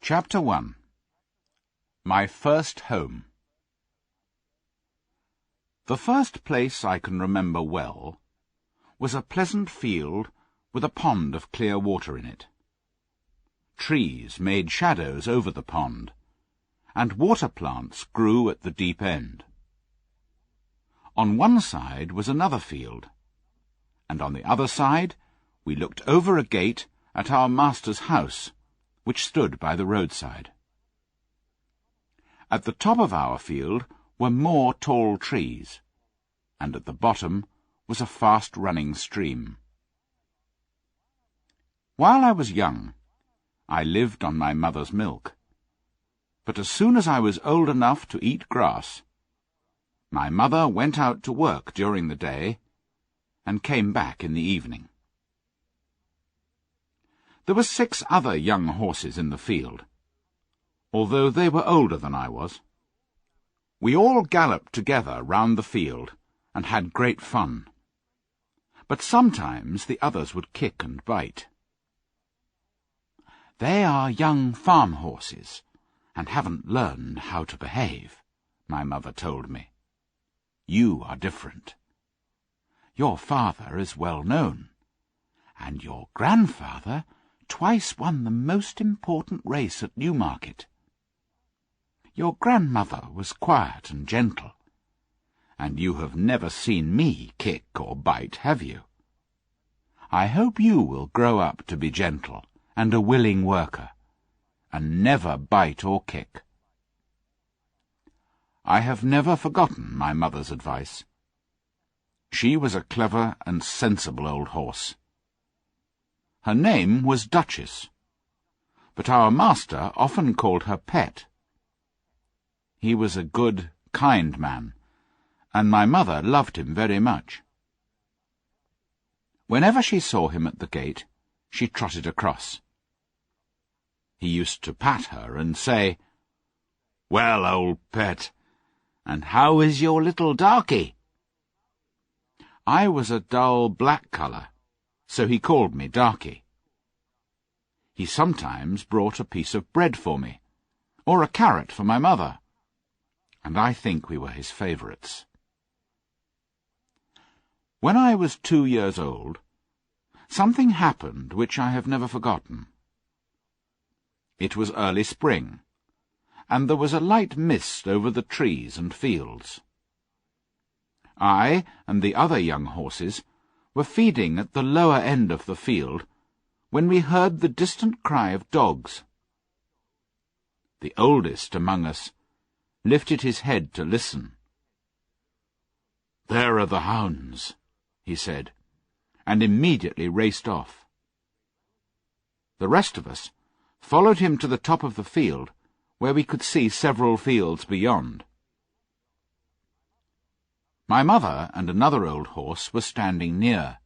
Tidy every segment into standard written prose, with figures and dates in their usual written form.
Chapter 1. My First Home. The first place I can remember well was a pleasant field with a pond of clear water in it. Trees made shadows over the pond, and water plants grew at the deep end. On one side was another field, and on the other side we looked over a gate at our master's house, which stood by the roadside. At the top of our field were more tall trees, and at the bottom was a fast-running stream. While I was young, I lived on my mother's milk, but as soon as I was old enough to eat grass, my mother went out to work during the day and came back in the evening. There were 6 other young horses in the field, although they were older than I was. We all galloped together round the field and had great fun, but sometimes the others would kick and bite. "They are young farm horses, and haven't learned how to behave," my mother told me. "You are different. Your father is well known, and your grandfather twice won the most important race at Newmarket. Your grandmother was quiet and gentle, and you have never seen me kick or bite, have you? I hope you will grow up to be gentle and a willing worker, and never bite or kick." I have never forgotten my mother's advice. She was a clever and sensible old horse. Her name was Duchess, but our master often called her Pet. He was a good, kind man, and my mother loved him very much. Whenever she saw him at the gate, she trotted across. He used to pat her and say, "Well, old Pet, and how is your little darky?" I was a dull black colour, so he called me Darky. He sometimes brought a piece of bread for me, or a carrot for my mother, and I think we were his favourites. When I was 2 years old, something happened which I have never forgotten. It was early spring, and there was a light mist over the trees and fields. I and the other young horses were feeding at the lower end of the field when we heard the distant cry of dogs. The oldest among us lifted his head to listen. "There are the hounds," he said, and immediately raced off. The rest of us followed him to the top of the field, where we could see several fields beyond. My mother and another old horse were standing near.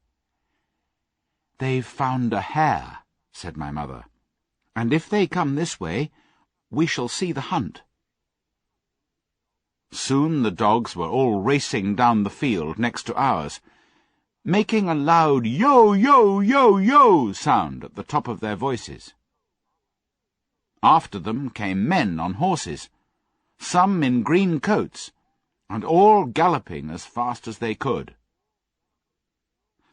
"They've found a hare," said my mother, "and if they come this way, we shall see the hunt." Soon the dogs were all racing down the field next to ours, making a loud yo, yo, yo, yo sound at the top of their voices. After them came men on horses, some in green coats, and all galloping as fast as they could.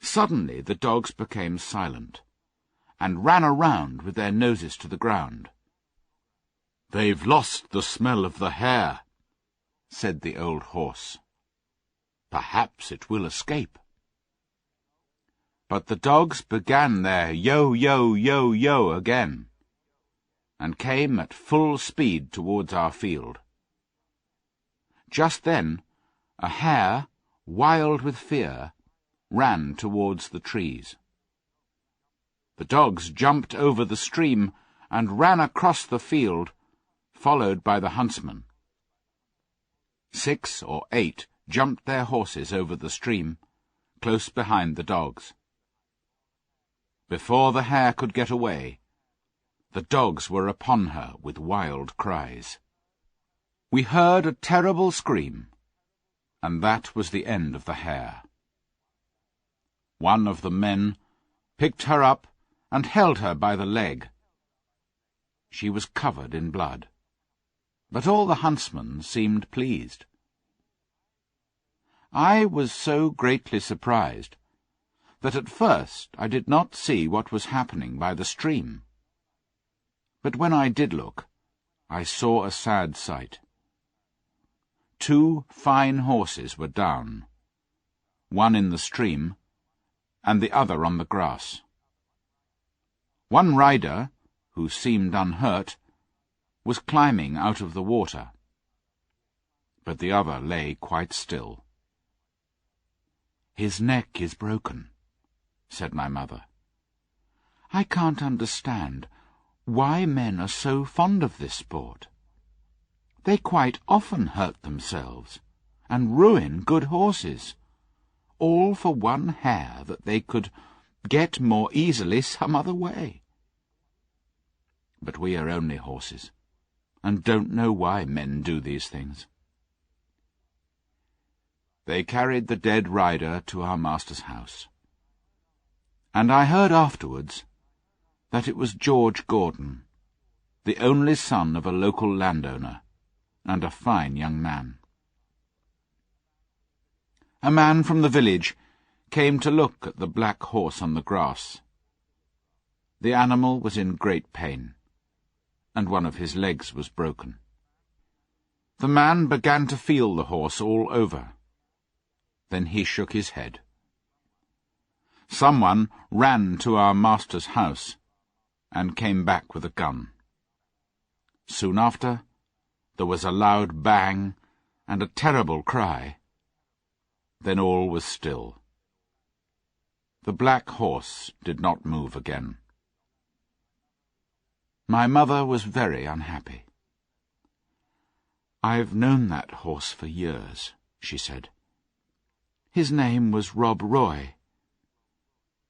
Suddenly the dogs became silent, and ran around with their noses to the ground. "They've lost the smell of the hare," said the old horse. "Perhaps it will escape." But the dogs began their yo, yo, yo, yo again, and came at full speed towards our field. Just then, a hare, wild with fear, ran towards the trees. The dogs jumped over the stream and ran across the field, followed by the huntsman. 6 or 8 jumped their horses over the stream, close behind the dogs. Before the hare could get away, the dogs were upon her with wild cries. We heard a terrible scream, and that was the end of the hare. One of the men picked her up and held her by the leg. She was covered in blood, but all the huntsmen seemed pleased. I was so greatly surprised that at first I did not see what was happening by the stream. But when I did look, I saw a sad sight. 2 fine horses were down, one in the stream and the other on the grass. One rider, who seemed unhurt, was climbing out of the water, but the other lay quite still. "His neck is broken," said my mother. "I can't understand why men are so fond of this sport. They quite often hurt themselves and ruin good horses, all for one hair that they could get more easily some other way. But we are only horses, and don't know why men do these things." They carried the dead rider to our master's house, and I heard afterwards that it was George Gordon, the only son of a local landowner, and a fine young man. A man from the village came to look at the black horse on the grass. The animal was in great pain, and one of his legs was broken. The man began to feel the horse all over. Then he shook his head. Someone ran to our master's house and came back with a gun. Soon after, there was a loud bang and a terrible cry. Then all was still. The black horse did not move again. My mother was very unhappy. "I've known that horse for years," she said. "His name was Rob Roy.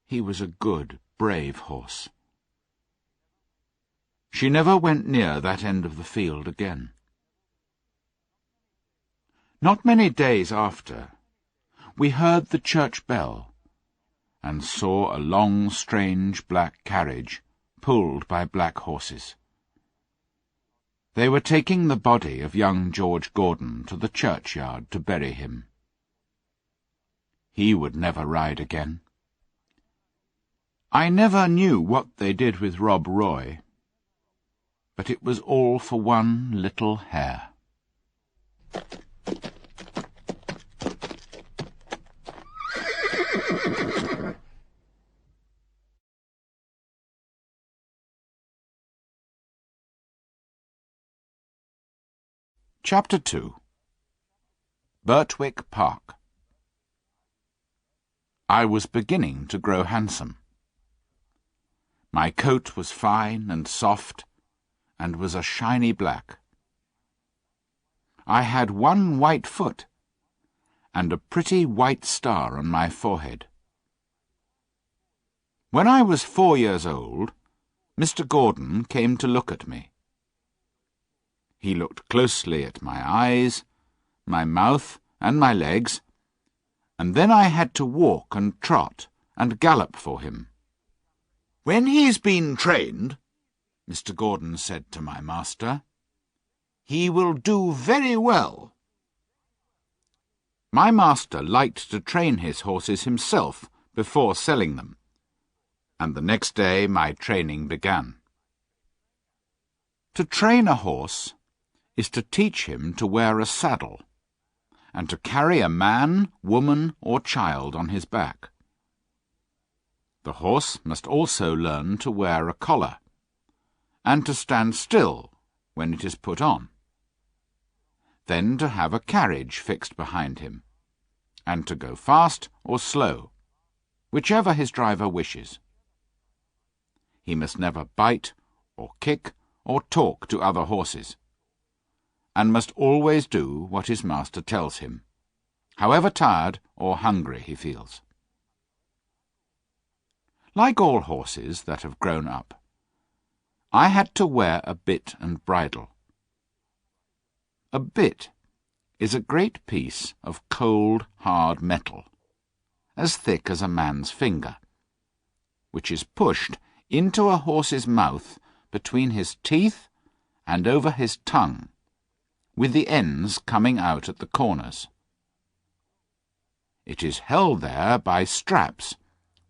He was a good, brave horse." She never went near that end of the field again. Not many days after, we heard the church bell, and saw a long, strange black carriage pulled by black horses. They were taking the body of young George Gordon to the churchyard to bury him. He would never ride again. I never knew what they did with Rob Roy, but it was all for one little hare. Chapter 2. Birtwick Park. I was beginning to grow handsome. My coat was fine and soft, and was a shiny black. I had one white foot, and a pretty white star on my forehead. When I was 4 years old, Mr. Gordon came to look at me. He looked closely at my eyes, my mouth, and my legs, and then I had to walk and trot and gallop for him. "When he's been trained," Mr. Gordon said to my master, "he will do very well." My master liked to train his horses himself before selling them, and the next day my training began. To train a horse is to teach him to wear a saddle, and to carry a man, woman, or child on his back. The horse must also learn to wear a collar, and to stand still when it is put on. Then to have a carriage fixed behind him, and to go fast or slow, whichever his driver wishes. He must never bite, or kick, or talk to other horses, and must always do what his master tells him, however tired or hungry he feels. Like all horses that have grown up, I had to wear a bit and bridle. A bit is a great piece of cold, hard metal, as thick as a man's finger, which is pushed into a horse's mouth between his teeth and over his tongue, with the ends coming out at the corners. It is held there by straps,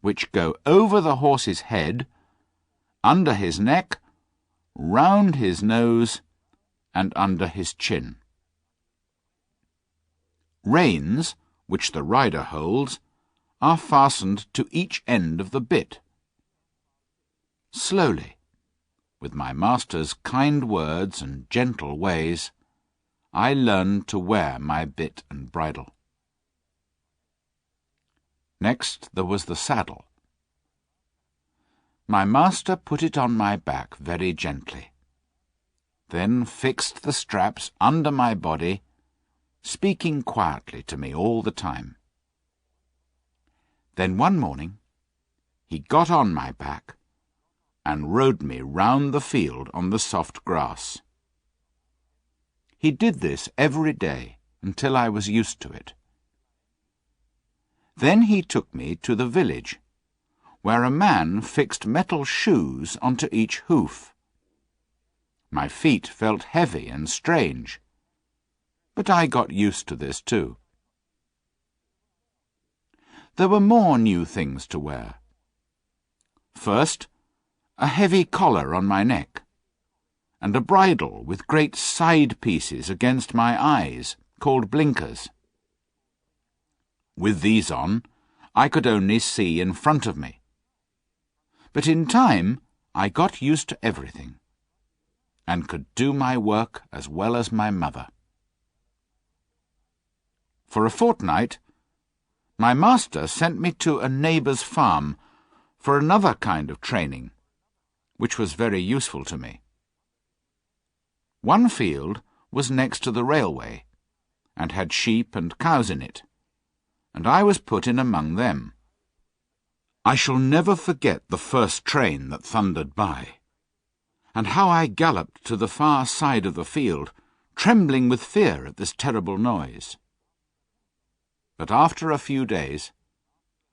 which go over the horse's head, under his neck, round his nose, and under his chin. Reins, which the rider holds, are fastened to each end of the bit. Slowly, with my master's kind words and gentle ways, I learned to wear my bit and bridle. Next there was the saddle. My master put it on my back very gently, then fixed the straps under my body, speaking quietly to me all the time. Then one morning he got on my back and rode me round the field on the soft grass. He did this every day until I was used to it. Then he took me to the village, where a man fixed metal shoes onto each hoof. My feet felt heavy and strange, but I got used to this too. There were more new things to wear. First, a heavy collar on my neck, and a bridle with great side pieces against my eyes, called blinkers. With these on, I could only see in front of me. But in time, I got used to everything, and could do my work as well as my mother. For a fortnight, my master sent me to a neighbour's farm for another kind of training, which was very useful to me. One field was next to the railway, and had sheep and cows in it, and I was put in among them. I shall never forget the first train that thundered by, and how I galloped to the far side of the field, trembling with fear at this terrible noise. But after a few days,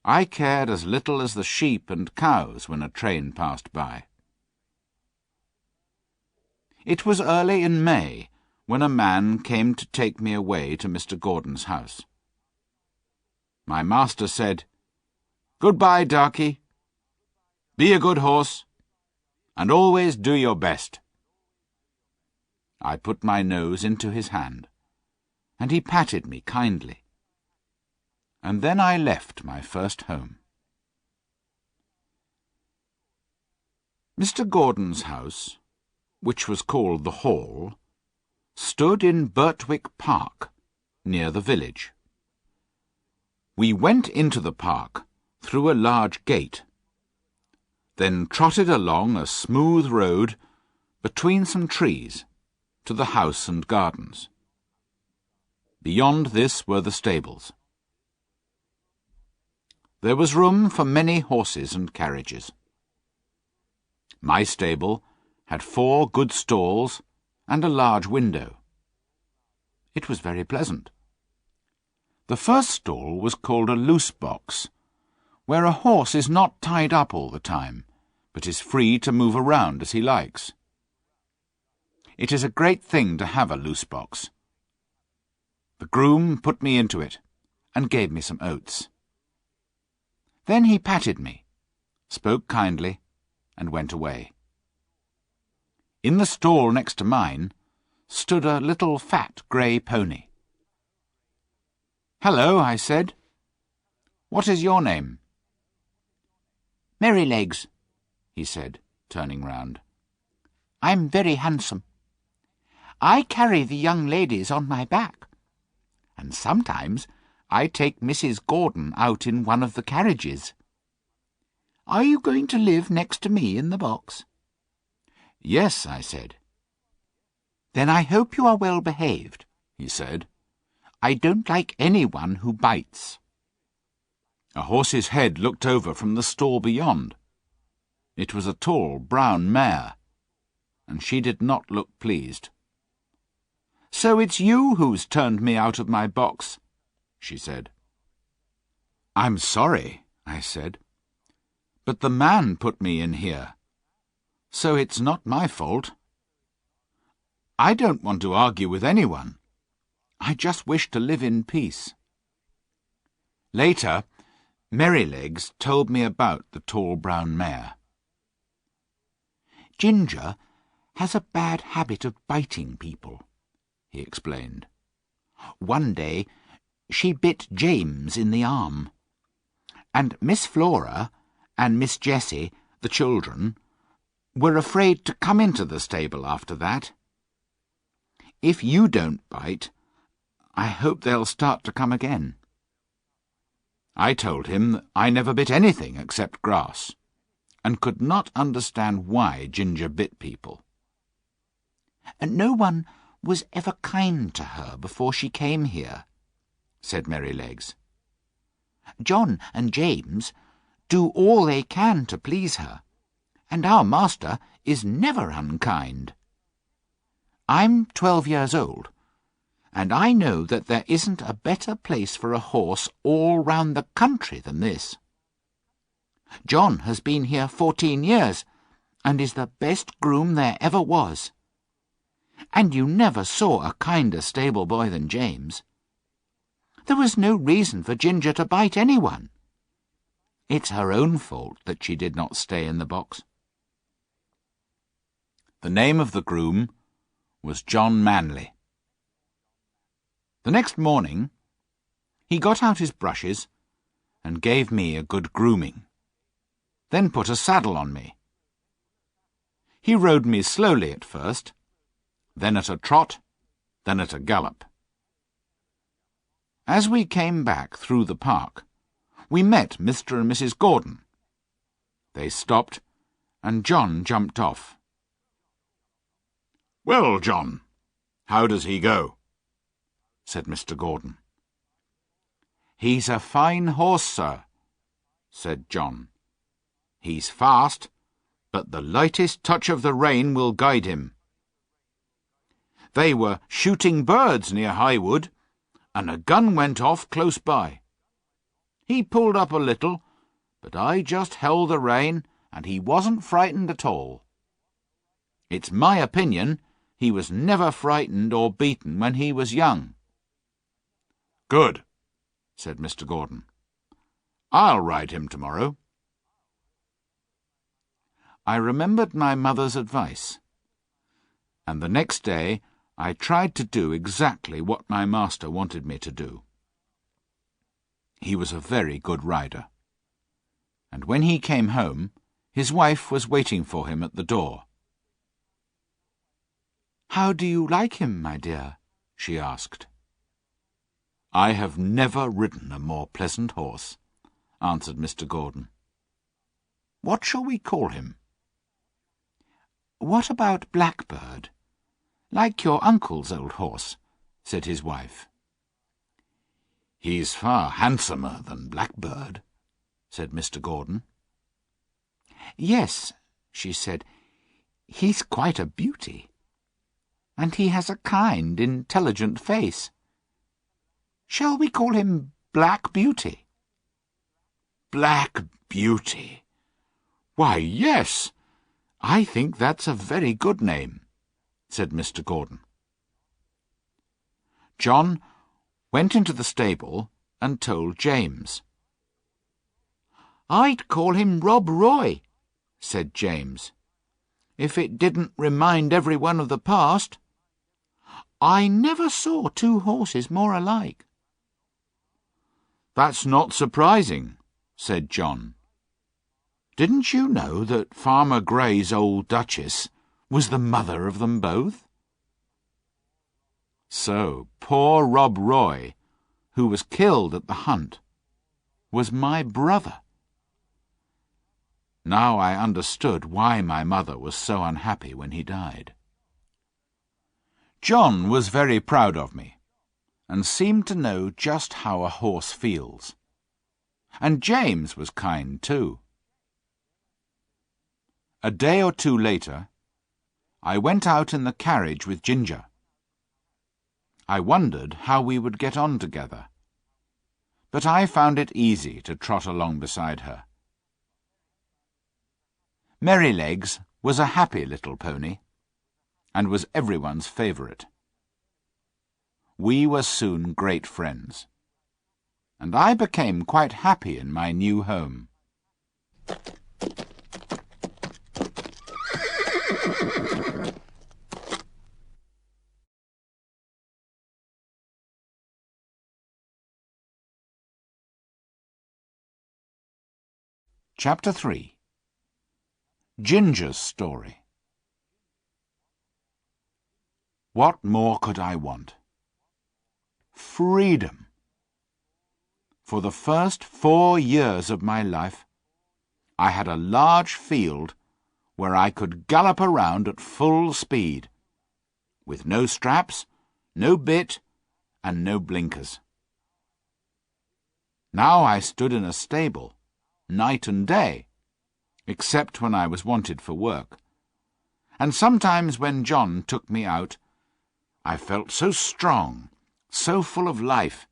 I cared as little as the sheep and cows when a train passed by. It was early in May when a man came to take me away to Mr. Gordon's house. My master said, "Good-bye, Darky. Be a good horse, and always do your best." I put my nose into his hand, and he patted me kindly. And then I left my first home. Mr. Gordon's house, which was called the Hall, stood in Birtwick Park, near the village. We went into the park through a large gate, then trotted along a smooth road between some trees to the house and gardens. Beyond this were the stables. There was room for many horses and carriages. My stable had 4 good stalls and a large window. It was very pleasant. The first stall was called a loose box, where a horse is not tied up all the time, but is free to move around as he likes. It is a great thing to have a loose box. The groom put me into it and gave me some oats. Then he patted me, spoke kindly, and went away. In the stall next to mine stood a little fat grey pony. "Hello," I said. "What is your name?" "Merrylegs," he said, turning round. "I'm very handsome. I carry the young ladies on my back, and sometimes I take Mrs. Gordon out in one of the carriages. Are you going to live next to me in the box?" "Yes," I said. "Then I hope you are well behaved," he said. "I don't like anyone who bites." A horse's head looked over from the stall beyond. It was a tall, brown mare, and she did not look pleased. "So it's you who's turned me out of my box," she said. "I'm sorry," I said, "but the man put me in here. so it's not my fault. I don't want to argue with anyone. I just wish to live in peace." Later, Merrylegs told me about the tall brown mare. "Ginger has a bad habit of biting people," he explained. "One day she bit James in the arm, and Miss Flora and Miss Jessie, the children, were afraid to come into the stable after that. If you don't bite, I hope they'll start to come again." I told him that I never bit anything except grass, and could not understand why Ginger bit people. "And no one was ever kind to her before she came here," said Merrylegs. "John and James do all they can to please her, and our master is never unkind. I'm 12 years old, and I know that there isn't a better place for a horse all round the country than this. John has been here 14 years, and is the best groom there ever was. And you never saw a kinder stable boy than James. There was no reason for Ginger to bite anyone. It's her own fault that she did not stay in the box." The name of the groom was John Manley. The next morning, he got out his brushes and gave me a good grooming, then put a saddle on me. He rode me slowly at first, then at a trot, then at a gallop. As we came back through the park, we met Mr. and Mrs. Gordon. They stopped, and John jumped off. "Well, John, how does he go?" said Mr. Gordon. "He's a fine horse, sir," said John. "He's fast, but the lightest touch of the rein will guide him. They were shooting birds near Highwood, and a gun went off close by. He pulled up a little, but I just held the rein, and he wasn't frightened at all. It's my opinion he was never frightened or beaten when he was young." "Good," said Mr. Gordon. "I'll ride him tomorrow." I remembered my mother's advice, and the next day I tried to do exactly what my master wanted me to do. He was a very good rider, and when he came home, his wife was waiting for him at the door. "How do you like him, my dear?" she asked. "I have never ridden a more pleasant horse," answered Mr. Gordon. "What shall we call him?" "What about Blackbird? Like your uncle's old horse," said his wife. "He's far handsomer than Blackbird," said Mr. Gordon. "Yes," she said, "he's quite a beauty. And he has a kind, intelligent face. Shall we call him Black Beauty?" "Black Beauty? Why, yes, I think that's a very good name," said Mr. Gordon. John went into the stable and told James. "I'd call him Rob Roy," said James, "if it didn't remind everyone of the past. I never saw two horses more alike." "That's not surprising," said John. "Didn't you know that Farmer Gray's old Duchess was the mother of them both?" So poor Rob Roy, who was killed at the hunt, was my brother. Now I understood why my mother was so unhappy when he died. John was very proud of me, and seemed to know just how a horse feels. And James was kind too. A day or two later, I went out in the carriage with Ginger. I wondered how we would get on together, but I found it easy to trot along beside her. Merrylegs was a happy little pony, and was everyone's favourite. We were soon great friends, and I became quite happy in my new home. Chapter 3. Ginger's Story. What more could I want? Freedom. For the first 4 years of my life, I had a large field where I could gallop around at full speed, with no straps, no bit, and no blinkers. Now I stood in a stable, night and day, except when I was wanted for work, and sometimes when John took me out, I felt so strong, so full of life,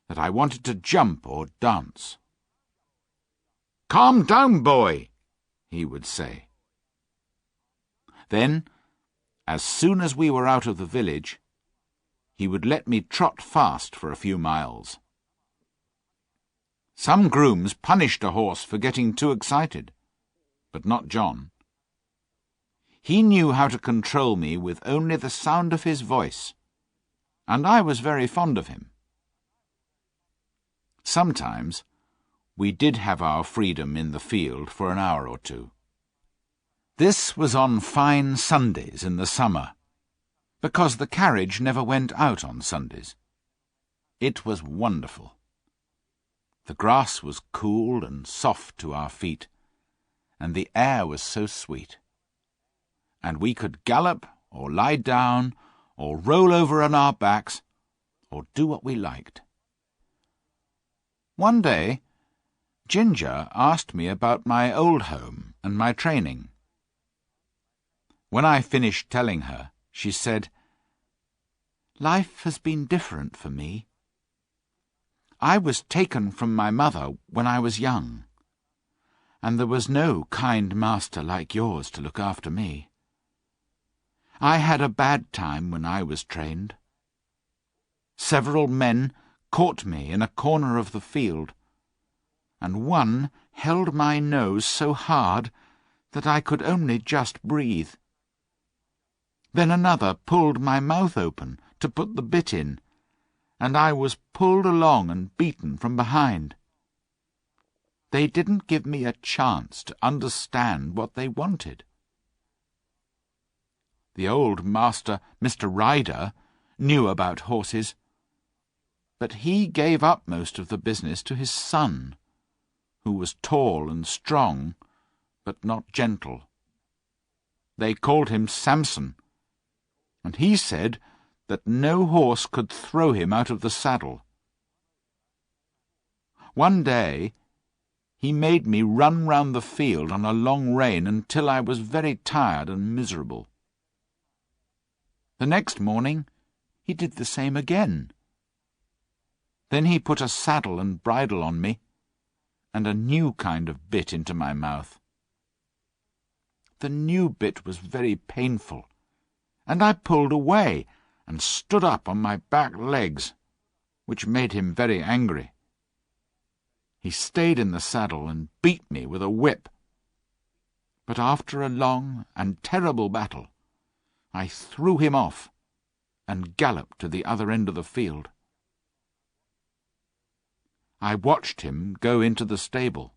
that I wanted to jump or dance. "Calm down, boy," he would say. Then, as soon as we were out of the village, he would let me trot fast for a few miles. Some grooms punished a horse for getting too excited, but not John. He knew how to control me with only the sound of his voice, and I was very fond of him. Sometimes we did have our freedom in the field for an hour or two. This was on fine Sundays in the summer, because the carriage never went out on Sundays. It was wonderful. The grass was cool and soft to our feet, and the air was so sweet. And we could gallop, or lie down, or roll over on our backs, or do what we liked. One day, Ginger asked me about my old home and my training. When I finished telling her, she said, "Life has been different for me. I was taken from my mother when I was young, and there was no kind master like yours to look after me. I had a bad time when I was trained. Several men caught me in a corner of the field, and one held my nose so hard that I could only just breathe. Then another pulled my mouth open to put the bit in, and I was pulled along and beaten from behind. They didn't give me a chance to understand what they wanted. The old master, Mr. Ryder, knew about horses, but he gave up most of the business to his son, who was tall and strong, but not gentle. They called him Samson, and he said that no horse could throw him out of the saddle. One day he made me run round the field on a long rein until I was very tired and miserable. The next morning he did the same again. Then he put a saddle and bridle on me, and a new kind of bit into my mouth. The new bit was very painful, and I pulled away and stood up on my back legs, which made him very angry. He stayed in the saddle and beat me with a whip. But after a long and terrible battle, I threw him off and galloped to the other end of the field. I watched him go into the stable,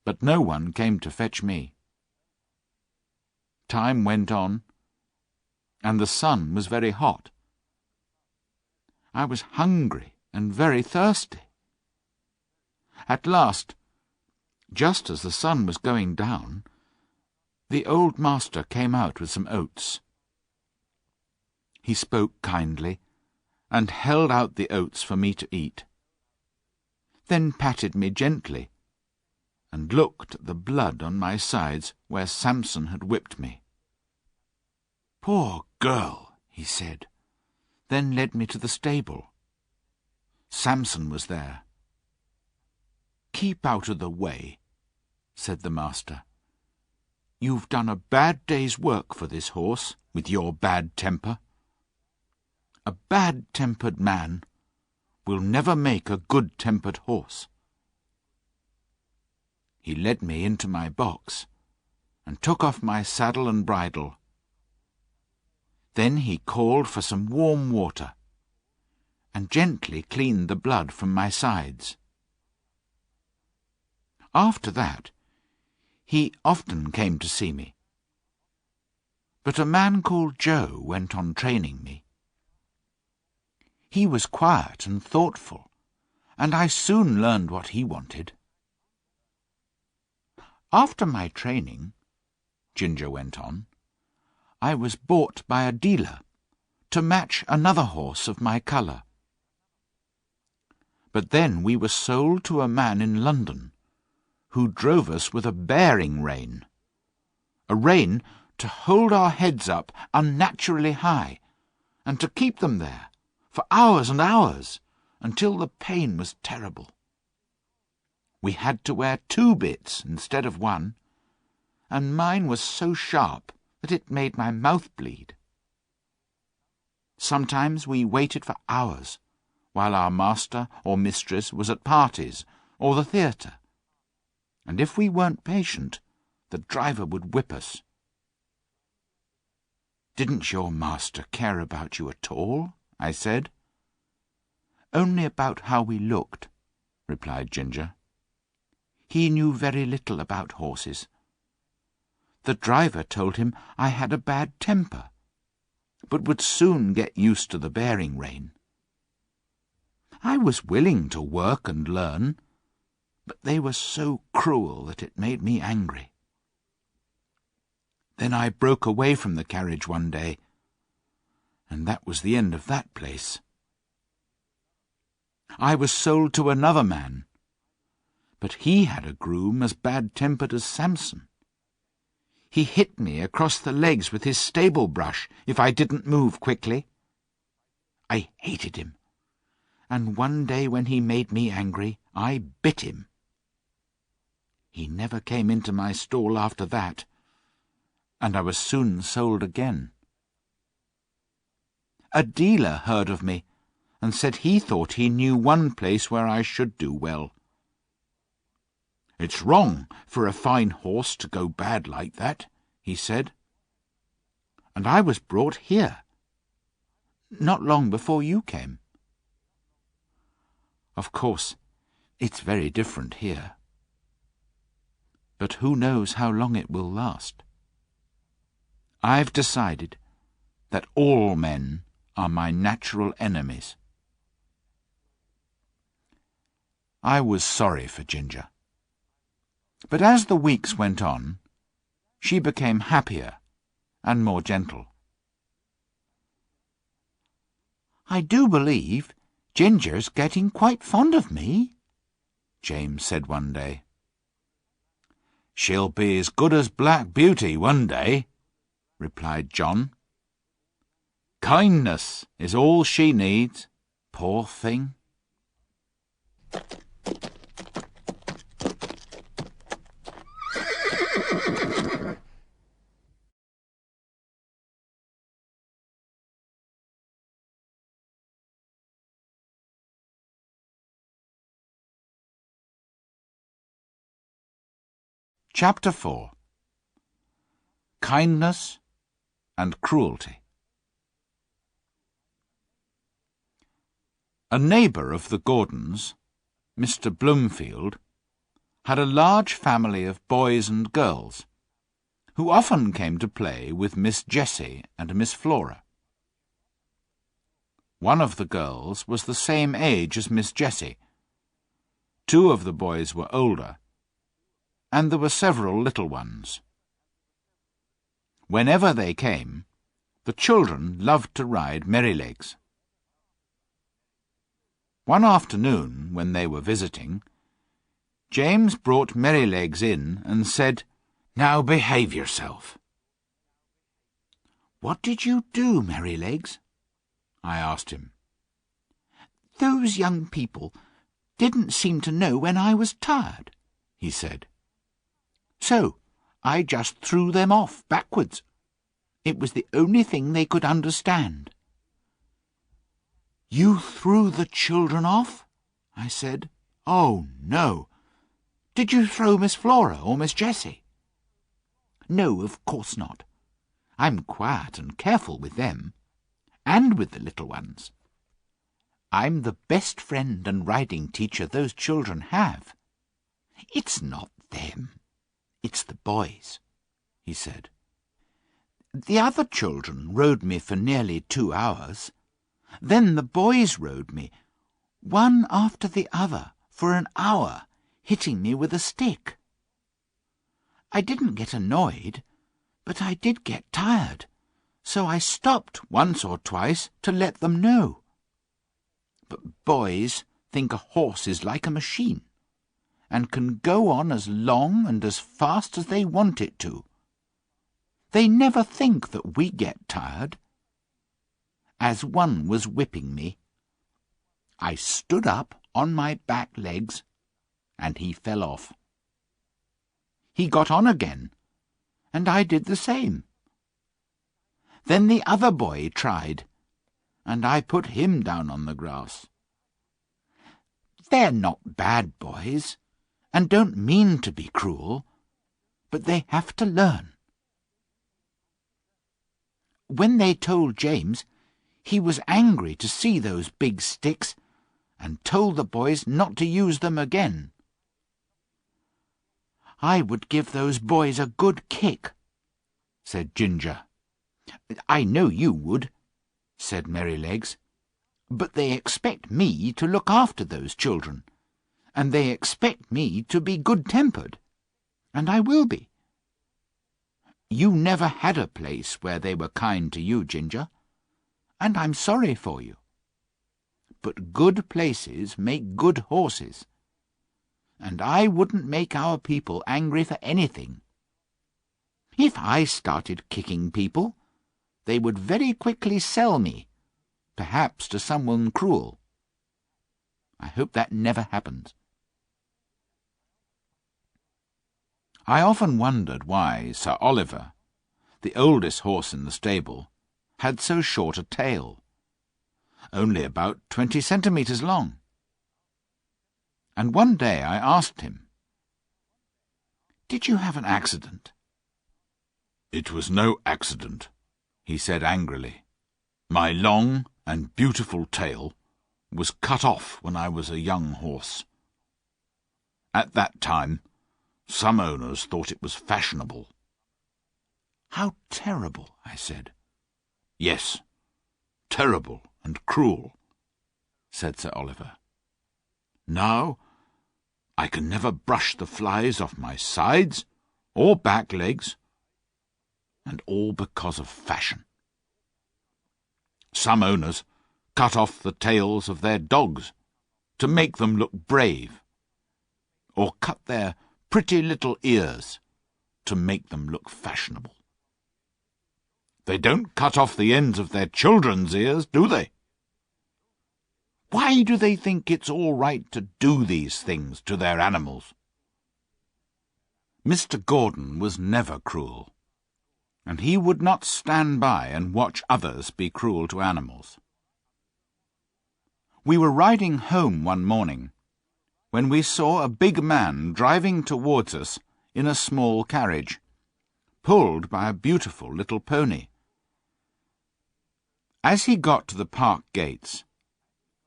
but no one came to fetch me. Time went on, and the sun was very hot. I was hungry and very thirsty. At last, just as the sun was going down, the old master came out with some oats. He spoke kindly, and held out the oats for me to eat, then patted me gently, and looked at the blood on my sides where Samson had whipped me. "Poor girl," he said, then led me to the stable. Samson was there. "Keep out of the way," said the master. You've done a bad day's work for this horse, with your bad temper. A bad-tempered man will never make a good-tempered horse. He led me into my box and took off my saddle and bridle. Then he called for some warm water and gently cleaned the blood from my sides. After that, he often came to see me. But a man called Joe went on training me. He was quiet and thoughtful, and I soon learned what he wanted. After my training, Ginger went on, I was bought by a dealer to match another horse of my colour. But then we were sold to a man in London who drove us with a bearing rein, a rein to hold our heads up unnaturally high, and to keep them there for hours and hours, until the pain was terrible. We had to wear 2 bits instead of 1, and mine was so sharp that it made my mouth bleed. Sometimes we waited for hours, while our master or mistress was at parties or the theatre, and if we weren't patient, the driver would whip us. "Didn't your master care about you at all?" I said. "Only about how we looked," replied Ginger. "He knew very little about horses. The driver told him I had a bad temper, but would soon get used to the bearing rein. I was willing to work and learn, but they were so cruel that it made me angry. Then I broke away from the carriage one day, and that was the end of that place. I was sold to another man, but he had a groom as bad-tempered as Samson. He hit me across the legs with his stable brush if I didn't move quickly. I hated him, and one day when he made me angry, I bit him. He never came into my stall after that, and I was soon sold again. A dealer heard of me, and said he thought he knew one place where I should do well. "It's wrong for a fine horse to go bad like that," he said. "And I was brought here, not long before you came. Of course, it's very different here. But who knows how long it will last? I've decided that all men are my natural enemies." I was sorry for Ginger. But as the weeks went on, she became happier and more gentle. "I do believe Ginger's getting quite fond of me," James said one day. "She'll be as good as Black Beauty one day," replied John. "Kindness is all she needs, poor thing." Chapter 4. Kindness and Cruelty. A neighbour of the Gordons, Mr. Bloomfield, had a large family of boys and girls, who often came to play with Miss Jessie and Miss Flora. One of the girls was the same age as Miss Jessie. 2 of the boys were older, and there were several little ones. Whenever they came, the children loved to ride Merrylegs. One afternoon, when they were visiting, James brought Merrylegs in and said, "Now behave yourself." "What did you do, Merrylegs?" I asked him. "Those young people didn't seem to know when I was tired," he said. "So I just threw them off backwards. It was the only thing they could understand. "You threw the children off?" I said. "Oh, no. Did you throw Miss Flora or Miss Jessie?" "No, of course not. I'm quiet and careful with them, and with the little ones. I'm the best friend and riding teacher those children have. It's not them, it's the boys," he said. "The other children rode me for nearly 2 hours. Then the boys rode me, one after the other, for an hour, hitting me with a stick. I didn't get annoyed, but I did get tired, so I stopped once or twice to let them know. But boys think a horse is like a machine, and can go on as long and as fast as they want it to. They never think that we get tired. As one was whipping me, I stood up on my back legs, and he fell off. He got on again, and I did the same. Then the other boy tried, and I put him down on the grass. They're not bad boys, and don't mean to be cruel, but they have to learn. When they told James, he was angry to see those big sticks, and told the boys not to use them again. "I would give those boys a good kick," said Ginger. "I know you would," said Merrylegs. "But they expect me to look after those children, and they expect me to be good-tempered, and I will be. You never had a place where they were kind to you, Ginger, and I'm sorry for you. But good places make good horses, and I wouldn't make our people angry for anything. If I started kicking people, they would very quickly sell me, perhaps to someone cruel. I hope that never happens." I often wondered why Sir Oliver, the oldest horse in the stable, had so short a tail, only about 20 centimetres long. And one day I asked him, "Did you have an accident?" "It was no accident," he said angrily. "My long and beautiful tail was cut off when I was a young horse. At that time, some owners thought it was fashionable." "How terrible," I said. "Yes, terrible and cruel," said Sir Oliver. "Now I can never brush the flies off my sides or back legs, and all because of fashion. Some owners cut off the tails of their dogs to make them look brave, or cut their pretty little ears to make them look fashionable. They don't cut off the ends of their children's ears, do they? Why do they think it's all right to do these things to their animals?" Mr. Gordon was never cruel, and he would not stand by and watch others be cruel to animals. We were riding home one morning when we saw a big man driving towards us in a small carriage, pulled by a beautiful little pony. As he got to the park gates,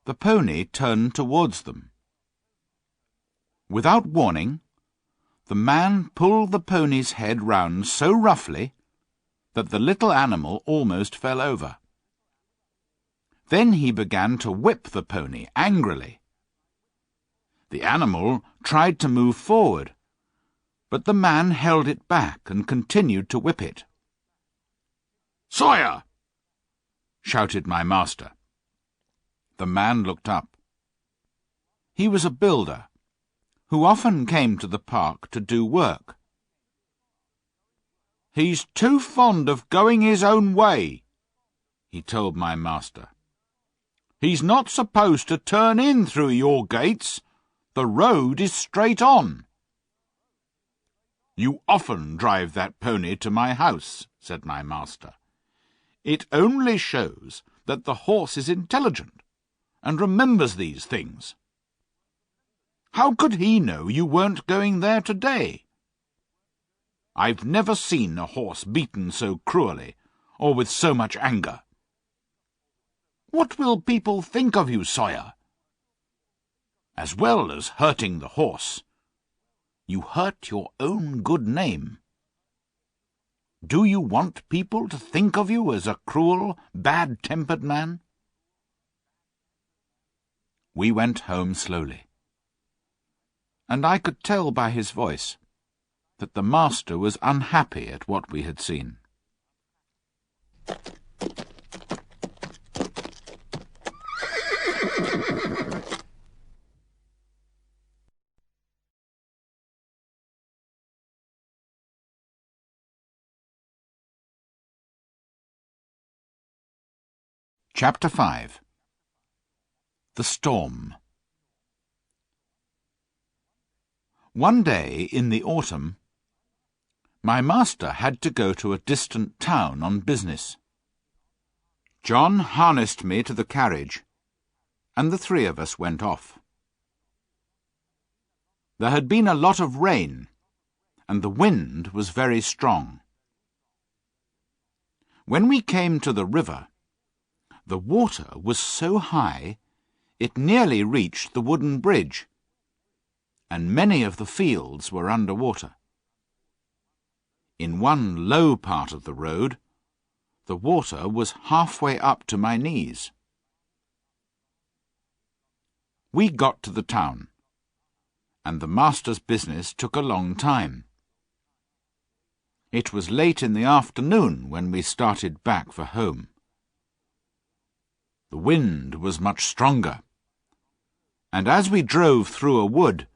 the pony turned towards them. Without warning, the man pulled the pony's head round so roughly that the little animal almost fell over. Then he began to whip the pony angrily. The animal tried to move forward, but the man held it back and continued to whip it. "Sire!" shouted my master. The man looked up. He was a builder, who often came to the park to do work. "He's too fond of going his own way," he told my master. "He's not supposed to turn in through your gates. The road is straight on." "You often drive that pony to my house," said my master. "It only shows that the horse is intelligent and remembers these things. How could he know you weren't going there today? I've never seen a horse beaten so cruelly, or with so much anger. What will people think of you, Sawyer? As well as hurting the horse, you hurt your own good name. Do you want people to think of you as a cruel, bad-tempered man?" We went home slowly, and I could tell by his voice that the master was unhappy at what we had seen. Chapter 5. The Storm. One day in the autumn, my master had to go to a distant town on business. John harnessed me to the carriage, and the three of us went off. There had been a lot of rain, and the wind was very strong. When we came to the river, the water was so high it nearly reached the wooden bridge, and many of the fields were under water. In one low part of the road, the water was halfway up to my knees. We got to the town, and the master's business took a long time. It was late in the afternoon when we started back for home. The wind was much stronger, and as we drove through a wood,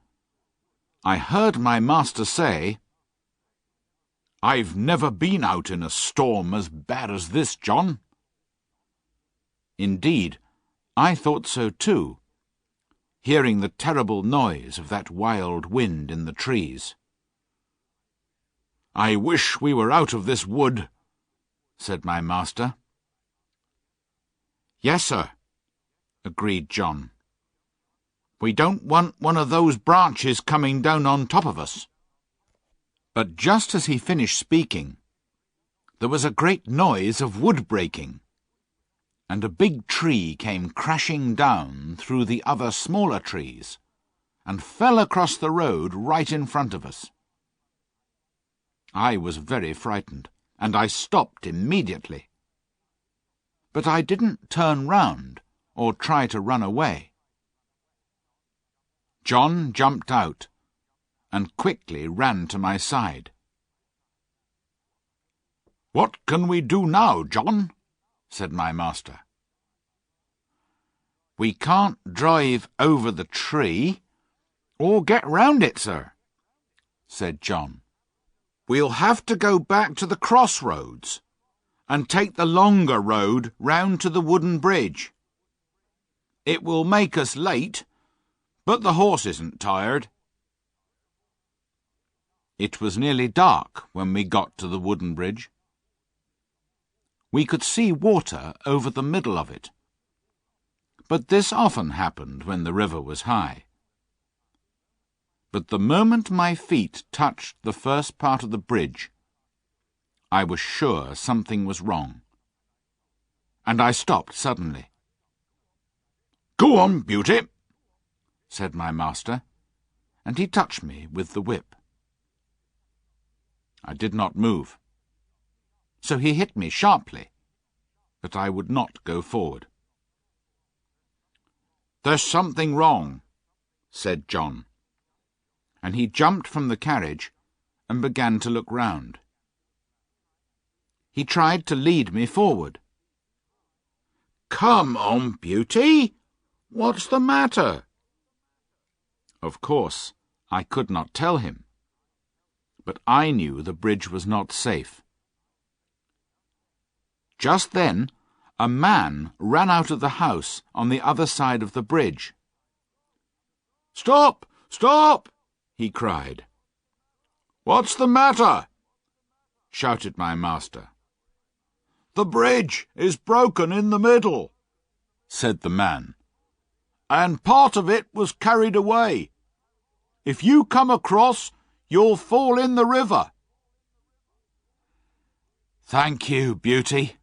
I heard my master say, "I've never been out in a storm as bad as this, John." Indeed, I thought so too, hearing the terrible noise of that wild wind in the trees. "I wish we were out of this wood," said my master. "Yes, sir," agreed John. "We don't want one of those branches coming down on top of us." But just as he finished speaking, there was a great noise of wood breaking, and a big tree came crashing down through the other smaller trees, and fell across the road right in front of us. I was very frightened, and I stopped immediately. But I didn't turn round or try to run away. John jumped out and quickly ran to my side. "What can we do now, John?" said my master. "We can't drive over the tree or get round it, sir," said John. "We'll have to go back to the crossroads and take the longer road round to the wooden bridge. It will make us late, but the horse isn't tired." It was nearly dark when we got to the wooden bridge. We could see water over the middle of it, but this often happened when the river was high. But the moment my feet touched the first part of the bridge, I was sure something was wrong, and I stopped suddenly. "Go on, Beauty," said my master, and he touched me with the whip. I did not move, so he hit me sharply, but I would not go forward. "There's something wrong," said John, and he jumped from the carriage and began to look round. He tried to lead me forward. "Come on, Beauty! What's the matter?" Of course, I could not tell him, but I knew the bridge was not safe. Just then, a man ran out of the house on the other side of the bridge. "Stop! Stop!" he cried. "What's the matter?" shouted my master. "The bridge is broken in the middle," said the man, "and part of it was carried away. If you come across, you'll fall in the river." "Thank you, Beauty,"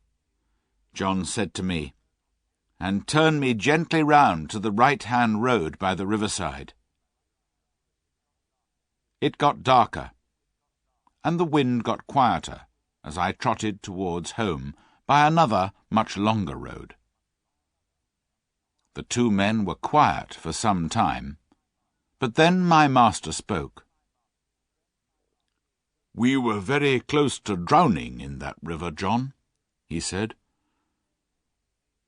John said to me, and turned me gently round to the right-hand road by the riverside. It got darker, and the wind got quieter as I trotted towards home by another, much longer road. The two men were quiet for some time, but then my master spoke. "We were very close to drowning in that river, John," he said.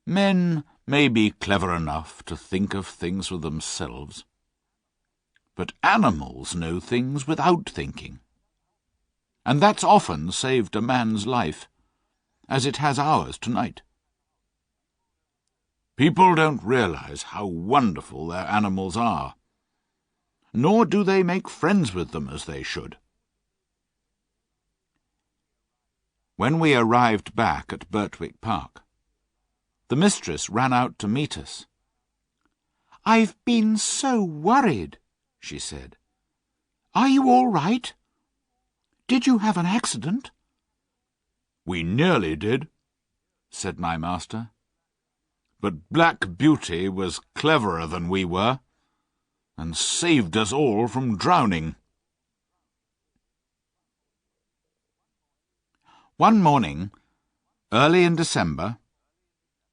"Men may be clever enough to think of things for themselves, but animals know things without thinking, and that's often saved a man's life, as it has ours tonight. People don't realize how wonderful their animals are, nor do they make friends with them as they should." When we arrived back at Birtwick Park, the mistress ran out to meet us. "I've been so worried," she said. "Are you all right? Did you have an accident?" "We nearly did," said my master. "But Black Beauty was cleverer than we were, and saved us all from drowning." One morning, early in December,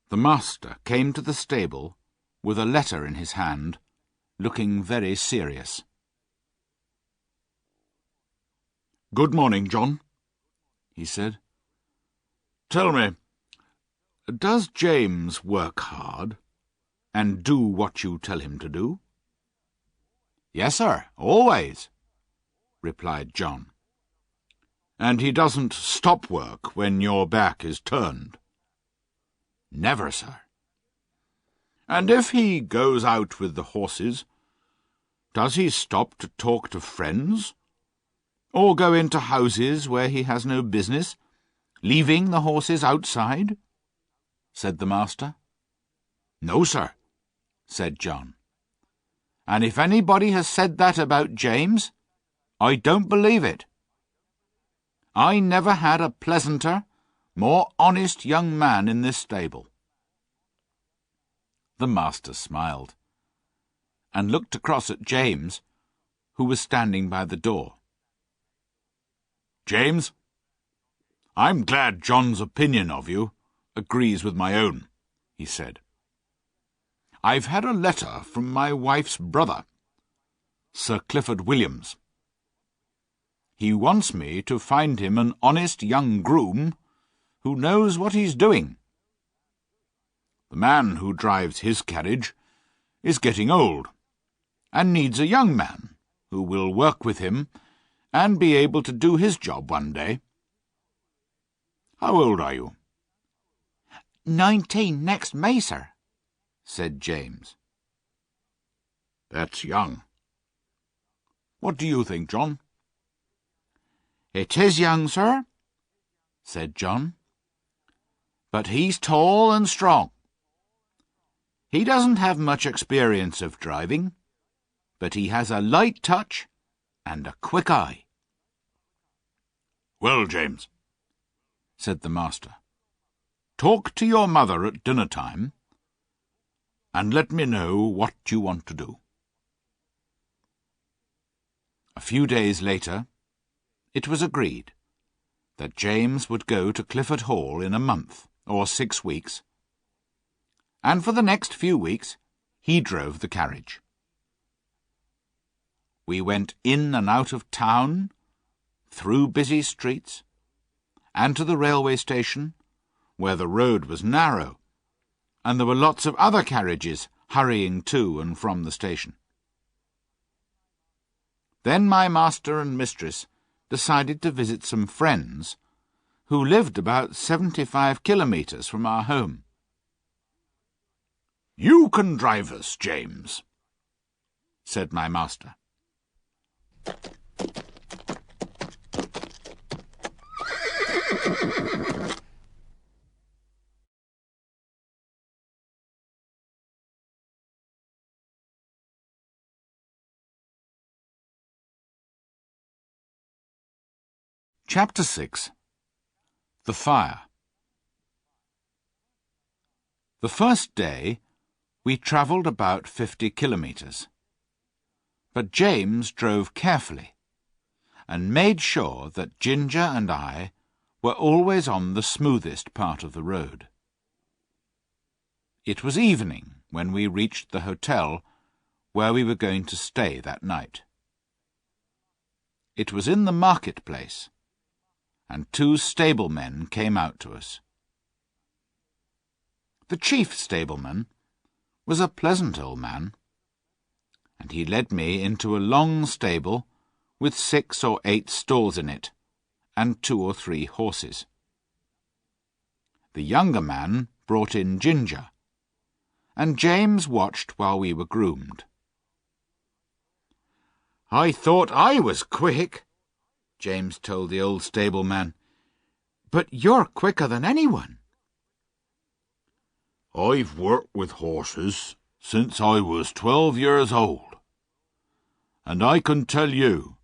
the master came to the stable with a letter in his hand, looking very serious. "Good morning, John," he said. "Tell me, does James work hard, and do what you tell him to do?" "Yes, sir, always," replied John. "And he doesn't stop work when your back is turned?" "Never, sir." "And if he goes out with the horses, does he stop to talk to friends, or go into houses where he has no business, leaving the horses outside?" said the master. "No, sir," said John. "And if anybody has said that about James, I don't believe it. I never had a pleasanter, more honest young man in this stable." The master smiled, and looked across at James, who was standing by the door. "James, I'm glad John's opinion of you agrees with my own," he said. "I've had a letter from my wife's brother, Sir Clifford Williams. He wants me to find him an honest young groom who knows what he's doing. The man who drives his carriage is getting old, and needs a young man who will work with him and be able to do his job one day. How old are you?" 19 next May, sir," said James. "That's young. What do you think, John?" "It is young, sir," said John. "But he's tall and strong. He doesn't have much experience of driving, but he has a light touch and a quick eye." "Well, James," said the master, "talk to your mother at dinner-time, and let me know what you want to do." A few days later, it was agreed that James would go to Clifford Hall in a month or 6 weeks, and for the next few weeks he drove the carriage. We went in and out of town, through busy streets, and to the railway station, where the road was narrow, and there were lots of other carriages hurrying to and from the station. Then my master and mistress decided to visit some friends who lived about 75 kilometres from our home. "You can drive us, James," said my master. Chapter 6. The Fire. The first day, we travelled about 50 kilometres. But James drove carefully and made sure that Ginger and I were always on the smoothest part of the road. It was evening when we reached the hotel where we were going to stay that night. It was in the marketplace, and 2 stablemen came out to us. The chief stableman was a pleasant old man, and he led me into a long stable with 6 or 8 stalls in it, and 2 or 3 horses. The younger man brought in Ginger, and James watched while we were groomed. "I thought I was quick," James told the old stableman, "but you're quicker than anyone." "I've worked with horses since I was 12 years old, and I can tell you,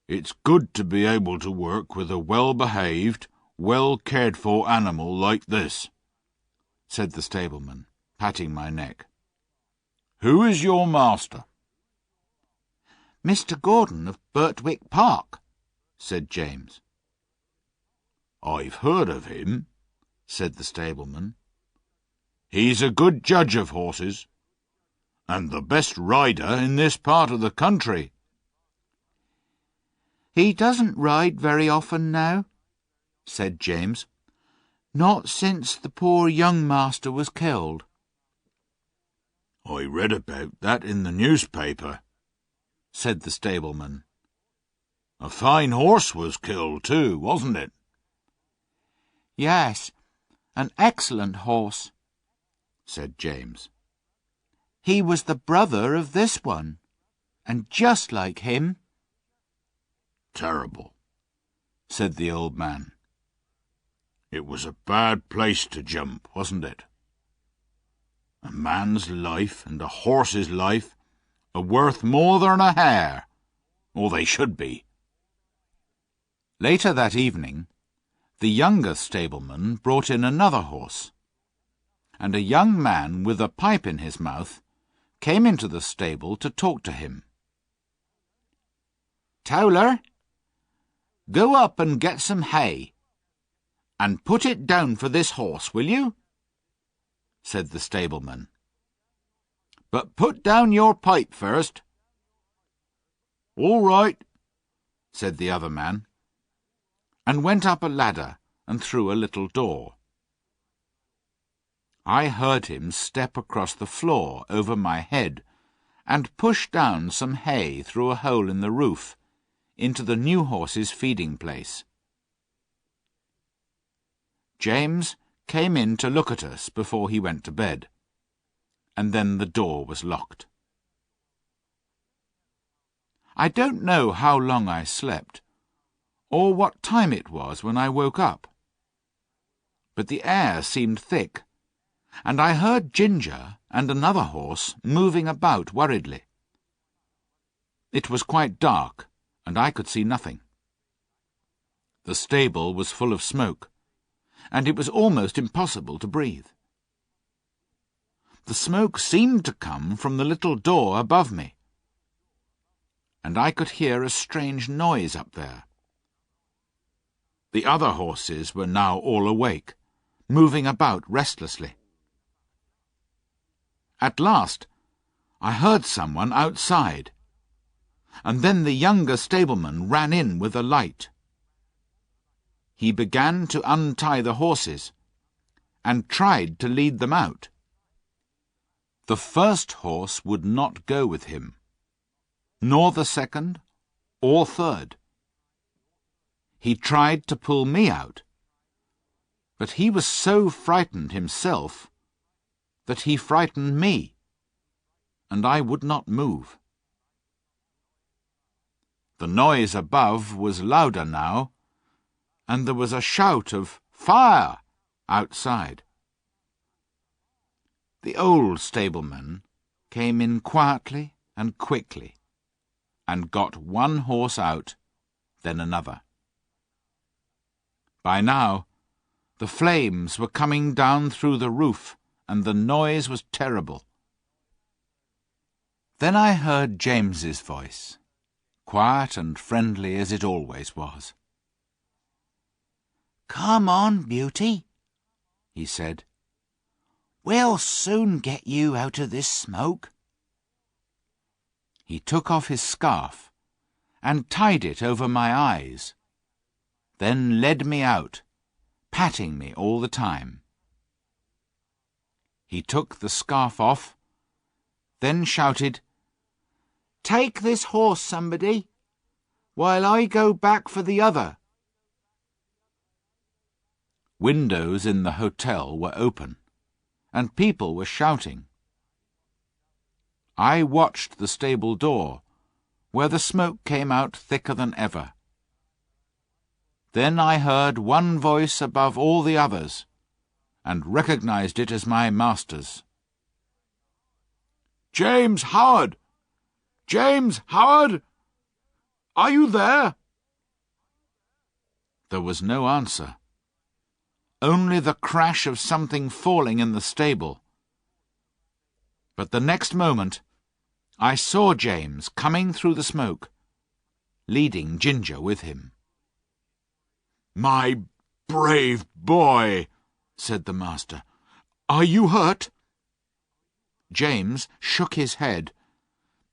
it's good to be able to work with a well-behaved, well-cared-for animal like this," said the stableman, patting my neck. "Who is your master?" "Mr. Gordon of Birtwick Park," said James. "I've heard of him," said the stableman. "He's a good judge of horses, and the best rider in this part of the country." "He doesn't ride very often now," said James. "Not since the poor young master was killed." "I read about that in the newspaper," said the stableman. "A fine horse was killed too, wasn't it?" "Yes, an excellent horse," said James. "He was the brother of this one, and just like him." "Terrible," said the old man. "It was a bad place to jump, wasn't it? A man's life and a horse's life are worth more than a hair, or they should be." Later that evening, the younger stableman brought in another horse, and a young man with a pipe in his mouth came into the stable to talk to him. "Towler, go up and get some hay, and put it down for this horse, will you?" said the stableman. "But put down your pipe first." "All right," said the other man, and went up a ladder and through a little door. I heard him step across the floor over my head and push down some hay through a hole in the roof into the new horse's feeding place. James came in to look at us before he went to bed, and then the door was locked. I don't know how long I slept, or what time it was when I woke up, but the air seemed thick, and I heard Ginger and another horse moving about worriedly. It was quite dark, and I could see nothing. The stable was full of smoke, and it was almost impossible to breathe. The smoke seemed to come from the little door above me, and I could hear a strange noise up there. The other horses were now all awake, moving about restlessly. At last, I heard someone outside, and then the younger stableman ran in with a light. He began to untie the horses, and tried to lead them out. The first horse would not go with him, nor the second or third. He tried to pull me out, but he was so frightened himself that he frightened me, and I would not move. The noise above was louder now, and there was a shout of "Fire!" outside. The old stableman came in quietly and quickly, and got one horse out, then another. By now, the flames were coming down through the roof, and the noise was terrible. Then I heard James's voice, quiet and friendly as it always was. "Come on, Beauty," he said. "We'll soon get you out of this smoke." He took off his scarf and tied it over my eyes, then led me out, patting me all the time. He took the scarf off, then shouted, "Take this horse, somebody, while I go back for the other." Windows in the hotel were open, and people were shouting. I watched the stable door, where the smoke came out thicker than ever. Then I heard one voice above all the others, and recognized it as my master's. "James Howard! James Howard! Are you there?" There was no answer, only the crash of something falling in the stable. But the next moment I saw James coming through the smoke, leading Ginger with him. "My brave boy," said the master. "Are you hurt?" James shook his head,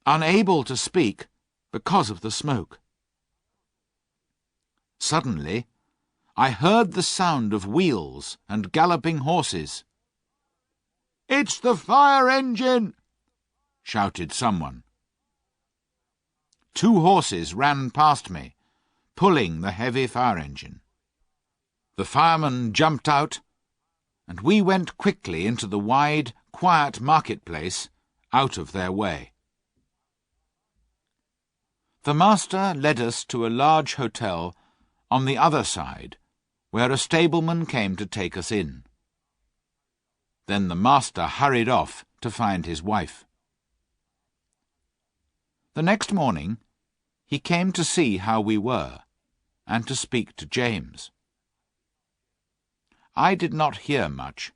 unable to speak because of the smoke. Suddenly, I heard the sound of wheels and galloping horses. "It's the fire engine!" shouted someone. 2 horses ran past me, pulling the heavy fire engine. The fireman jumped out, and we went quickly into the wide, quiet marketplace, out of their way. The master led us to a large hotel on the other side, where a stableman came to take us in. Then the master hurried off to find his wife. The next morning he came to see how we were, and to speak to James. I did not hear much,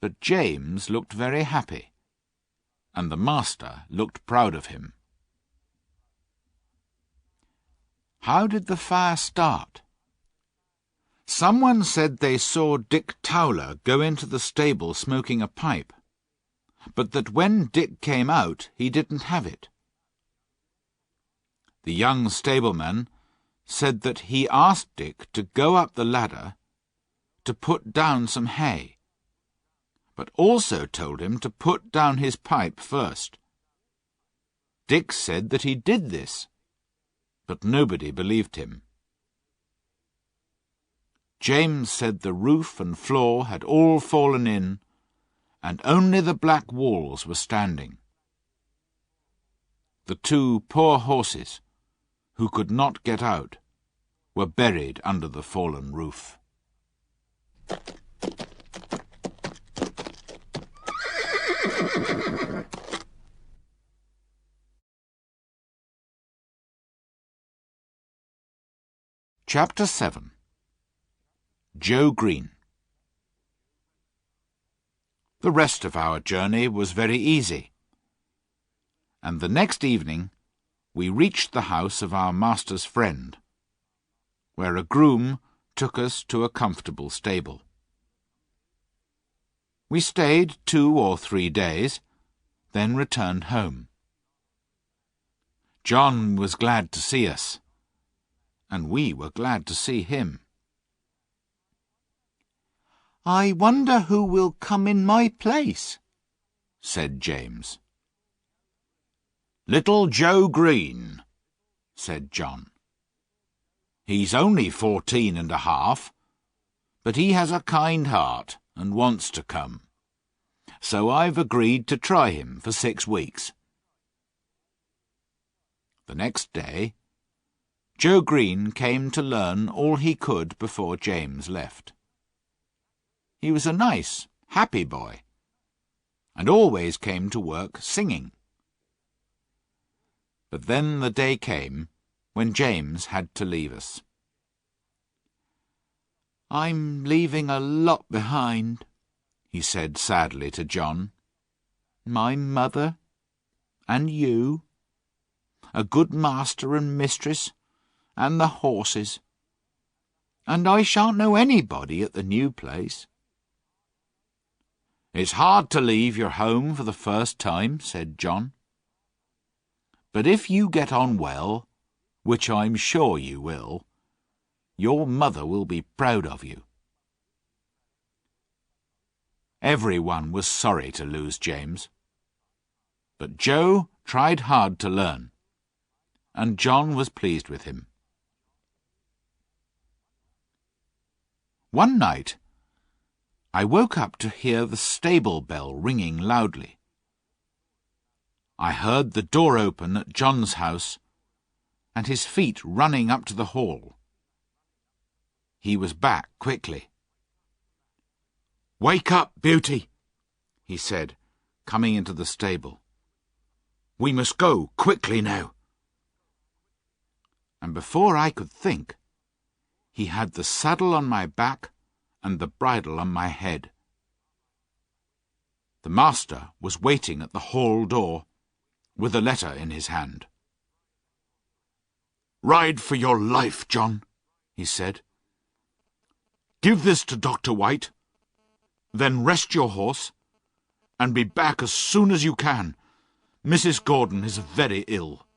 but James looked very happy, and the master looked proud of him. How did the fire start? Someone said they saw Dick Towler go into the stable smoking a pipe, but that when Dick came out he didn't have it. The young stableman said that he asked Dick to go up the ladder to put down some hay, but also told him to put down his pipe first. Dick said that he did this, but nobody believed him. James said the roof and floor had all fallen in, and only the black walls were standing. The 2 poor horses, who could not get out, were buried under the fallen roof. Chapter 7. Joe Green. The rest of our journey was very easy, and the next evening we reached the house of our master's friend, where a groom took us to a comfortable stable. We stayed 2 or 3 days, then returned home. John was glad to see us, and we were glad to see him. "I wonder who will come in my place," said James. "Little Joe Green," said John. "He's only 14 and a half, but he has a kind heart and wants to come. So I've agreed to try him for 6 weeks. The next day, Joe Green came to learn all he could before James left. He was a nice, happy boy, and always came to work singing. But then the day came when James had to leave us. "I'm leaving a lot behind," he said sadly to John. "My mother, and you, a good master and mistress, and the horses. And I shan't know anybody at the new place." "It's hard to leave your home for the first time," said John. "But if you get on well, which I'm sure you will, your mother will be proud of you." Everyone was sorry to lose James, but Joe tried hard to learn, and John was pleased with him. One night, I woke up to hear the stable bell ringing loudly. I heard the door open at John's house, and his feet running up to the hall. He was back quickly. "Wake up, Beauty," he said, coming into the stable. "We must go quickly now." And before I could think, he had the saddle on my back and the bridle on my head. The master was waiting at the hall door, with a letter in his hand. "Ride for your life, John," he said. "Give this to Dr. White, then rest your horse, and be back as soon as you can. Mrs. Gordon is very ill."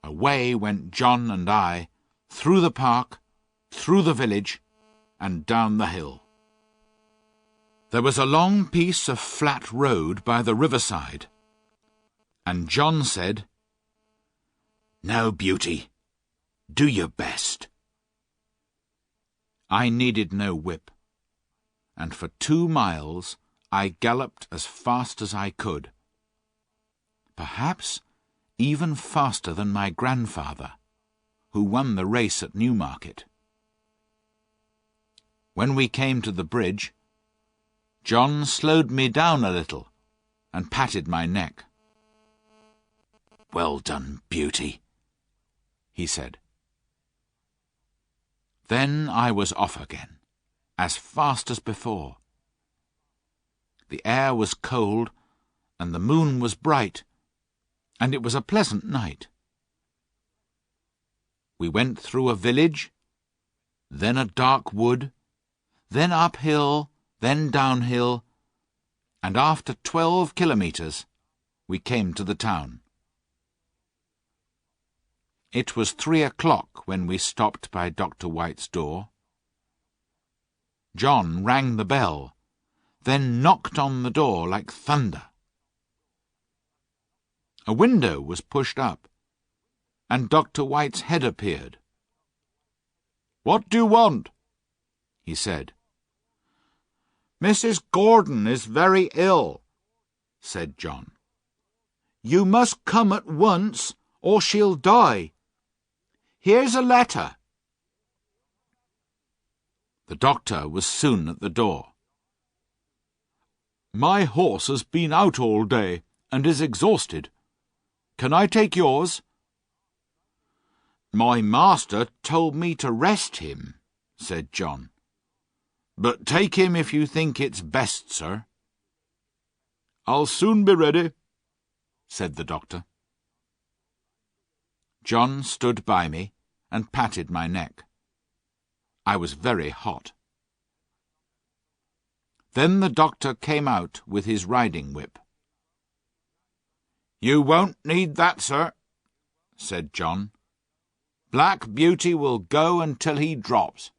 Away went John and I, through the park, through the village, and down the hill. There was a long piece of flat road by the riverside, and John said, "Now, Beauty, do your best." I needed no whip, and for 2 miles I galloped as fast as I could, perhaps even faster than my grandfather, who won the race at Newmarket. When we came to the bridge, John slowed me down a little and patted my neck. "Well done, Beauty," he said. Then I was off again, as fast as before. The air was cold, and the moon was bright, and it was a pleasant night. We went through a village, then a dark wood, then uphill, then downhill, and after 12 kilometres we came to the town. It was 3 o'clock when we stopped by Dr. White's door. John rang the bell, then knocked on the door like thunder. A window was pushed up, and Dr. White's head appeared. "What do you want?" he said. "Mrs. Gordon is very ill," said John. "You must come at once, or she'll die. Here's a letter." The doctor was soon at the door. "My horse has been out all day and is exhausted. Can I take yours?" "My master told me to rest him," said John. "But take him if you think it's best, sir." "I'll soon be ready," said the doctor. John stood by me and patted my neck. I was very hot. Then the doctor came out with his riding whip. "You won't need that, sir," said John. "Black Beauty will go until he drops."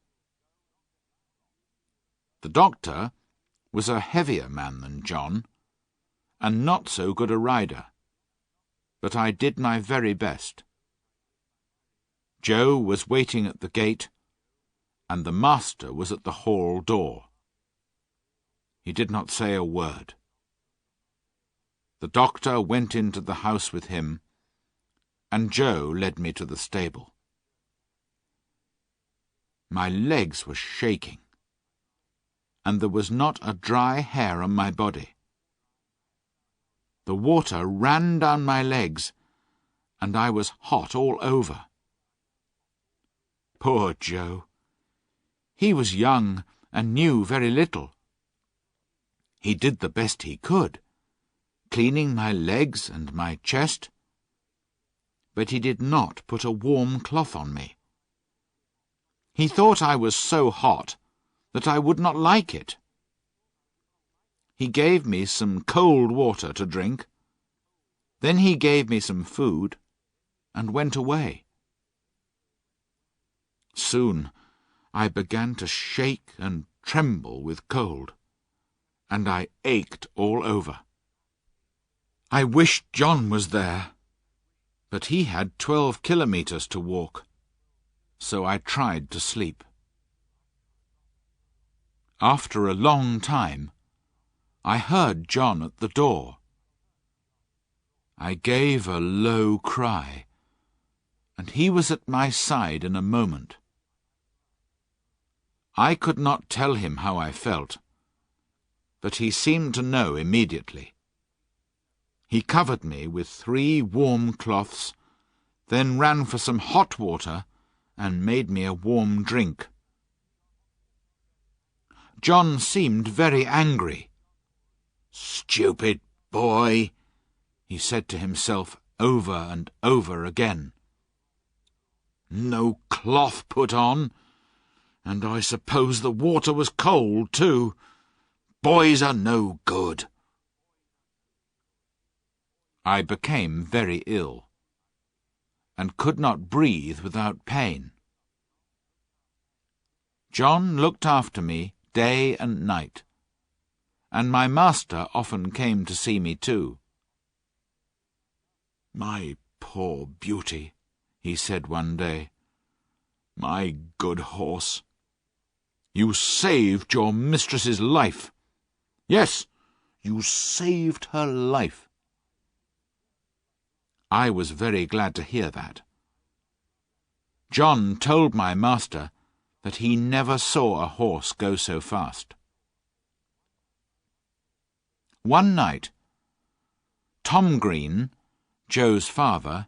The doctor was a heavier man than John, and not so good a rider, but I did my very best. Joe was waiting at the gate, and the master was at the hall door. He did not say a word. The doctor went into the house with him, and Joe led me to the stable. My legs were shaking, and there was not a dry hair on my body. The water ran down my legs, and I was hot all over. Poor Joe! He was young and knew very little. He did the best he could, cleaning my legs and my chest, but he did not put a warm cloth on me. He thought I was so hot that I would not like it. He gave me some cold water to drink. Then he gave me some food and went away. Soon I began to shake and tremble with cold, and I ached all over. I wished John was there, but he had 12 kilometers to walk, so I tried to sleep. After a long time, I heard John at the door. I gave a low cry, and he was at my side in a moment. I could not tell him how I felt, but he seemed to know immediately. He covered me with 3 warm cloths, then ran for some hot water and made me a warm drink. John seemed very angry. "Stupid boy," he said to himself over and over again. "No cloth put on, and I suppose the water was cold too. Boys are no good." I became very ill, and could not breathe without pain. John looked after me day and night, and my master often came to see me too. "My poor Beauty," he said one day. "My good horse. You saved your mistress's life. Yes, you saved her life." I was very glad to hear that. John told my master that he never saw a horse go so fast. One night, Tom Green, Joe's father,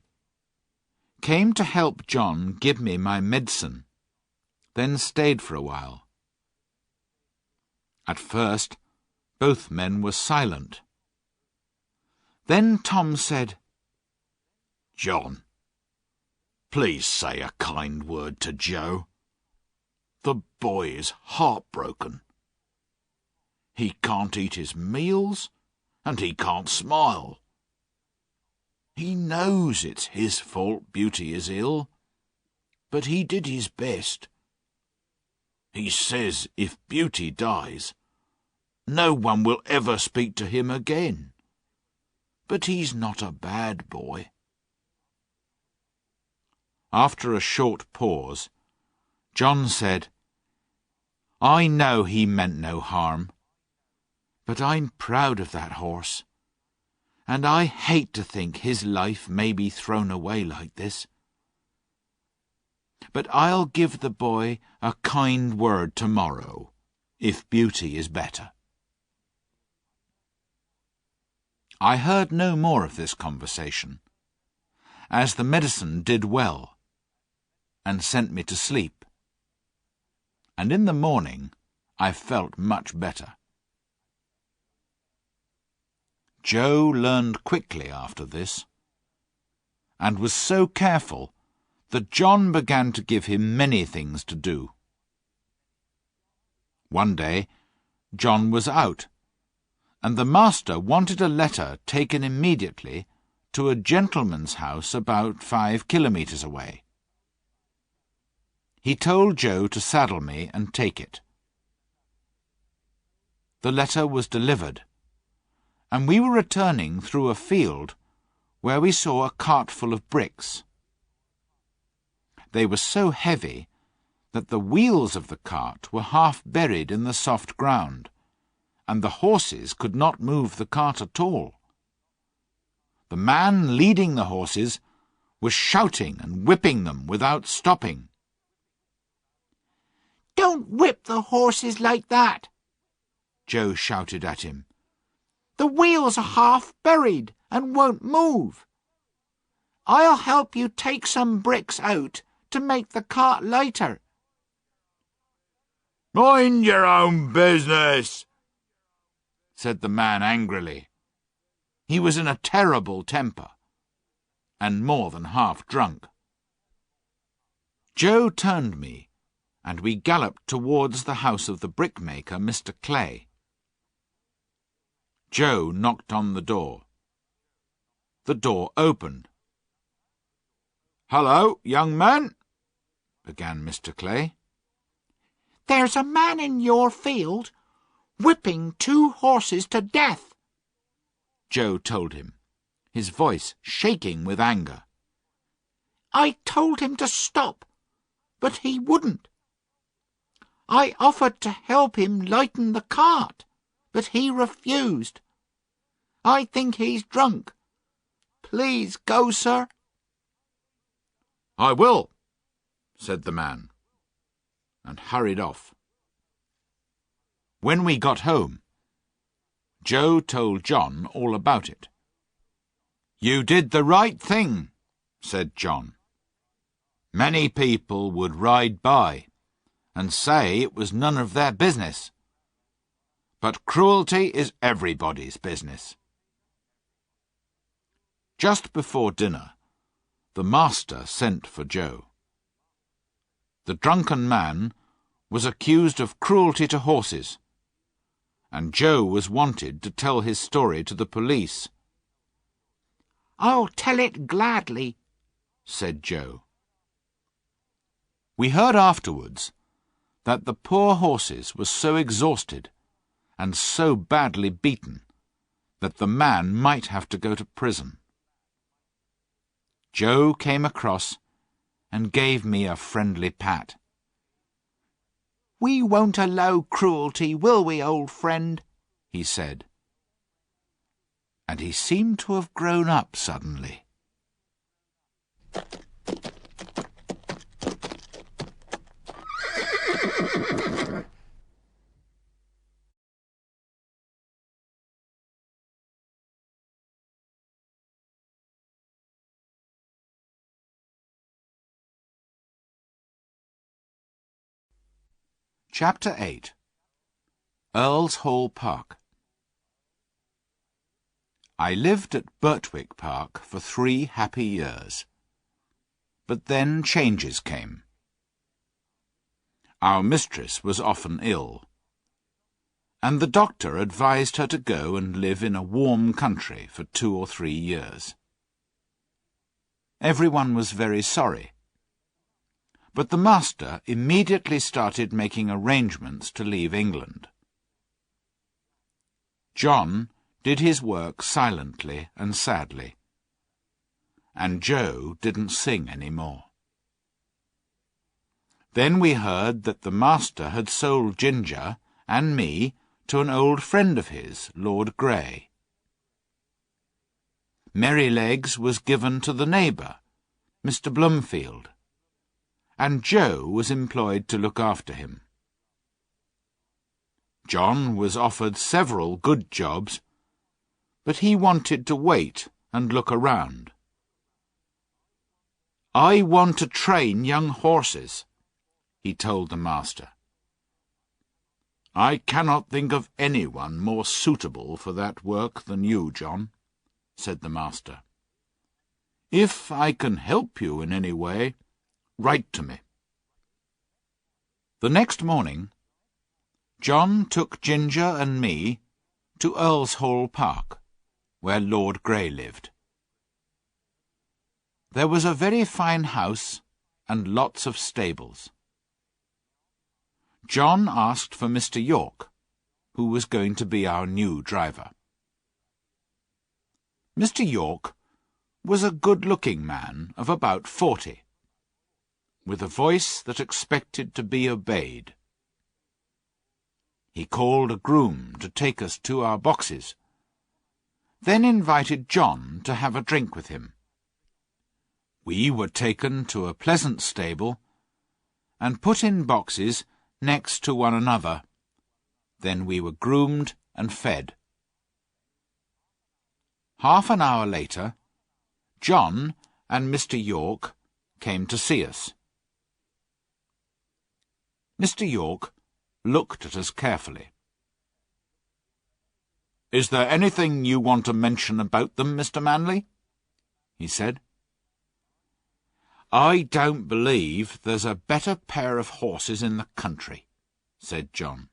came to help John give me my medicine, then stayed for a while. At first, both men were silent. Then Tom said, "John, please say a kind word to Joe. The boy is heartbroken. He can't eat his meals, and he can't smile. He knows it's his fault Beauty is ill, but he did his best. He says if Beauty dies, no one will ever speak to him again. But he's not a bad boy." After a short pause, John said, "I know he meant no harm, but I'm proud of that horse, and I hate to think his life may be thrown away like this. But I'll give the boy a kind word tomorrow, if Beauty is better." I heard no more of this conversation, as the medicine did well, and sent me to sleep, and in the morning I felt much better. Joe learned quickly after this, and was so careful that John began to give him many things to do. One day John was out, and the master wanted a letter taken immediately to a gentleman's house about 5 kilometers away. He told Joe to saddle me and take it. The letter was delivered, and we were returning through a field where we saw a cart full of bricks. They were so heavy that the wheels of the cart were half buried in the soft ground, and the horses could not move the cart at all. The man leading the horses was shouting and whipping them without stopping. "Don't whip the horses like that," Joe shouted at him. "The wheels are half buried and won't move. I'll help you take some bricks out to make the cart lighter." "Mind your own business," said the man angrily. He was in a terrible temper, and more than half drunk. Joe turned me, and we galloped towards the house of the brickmaker, Mr. Clay. Joe knocked on the door. The door opened. "Hello, young man," began Mr. Clay. "There's a man in your field whipping 2 horses to death," Joe told him, his voice shaking with anger. "I told him to stop, but he wouldn't. I offered to help him lighten the cart, but he refused. I think he's drunk. Please go, sir." "I will," said the man, and hurried off. When we got home, Joe told John all about it. "You did the right thing," said John. "Many people would ride by and say it was none of their business. But cruelty is everybody's business." Just before dinner, the master sent for Joe. The drunken man was accused of cruelty to horses, and Joe was wanted to tell his story to the police. "I'll tell it gladly," said Joe. We heard afterwards that the poor horses were so exhausted and so badly beaten that the man might have to go to prison. Joe came across and gave me a friendly pat. "We won't allow cruelty, will we, old friend?" he said. And he seemed to have grown up suddenly. Chapter 8. Earl's Hall Park. I lived at Birtwick Park for 3 happy years. But then changes came. Our mistress was often ill, and the doctor advised her to go and live in a warm country for 2 or 3 years. Everyone was very sorry, but the master immediately started making arrangements to leave England. John did his work silently and sadly, and Joe didn't sing any more. Then we heard that the master had sold Ginger and me to an old friend of his, Lord Grey. Merrylegs was given to the neighbour, Mr. Bloomfield, and Joe was employed to look after him. John was offered several good jobs, but he wanted to wait and look around. "I want to train young horses," he told the master. "I cannot think of anyone more suitable for that work than you, John," said the master. "If I can help you in any way, write to me." The next morning, John took Ginger and me to Earl's Hall Park, where Lord Grey lived. There was a very fine house and lots of stables. John asked for Mr. York, who was going to be our new driver. Mr. York was a good-looking man of about 40, with a voice that expected to be obeyed. He called a groom to take us to our boxes, then invited John to have a drink with him. We were taken to a pleasant stable and put in boxes next to one another. Then we were groomed and fed. Half an hour later, John and Mr. York came to see us. Mr. York looked at us carefully. "Is there anything you want to mention about them, Mr. Manley?" he said. "I don't believe there's a better pair of horses in the country," said John.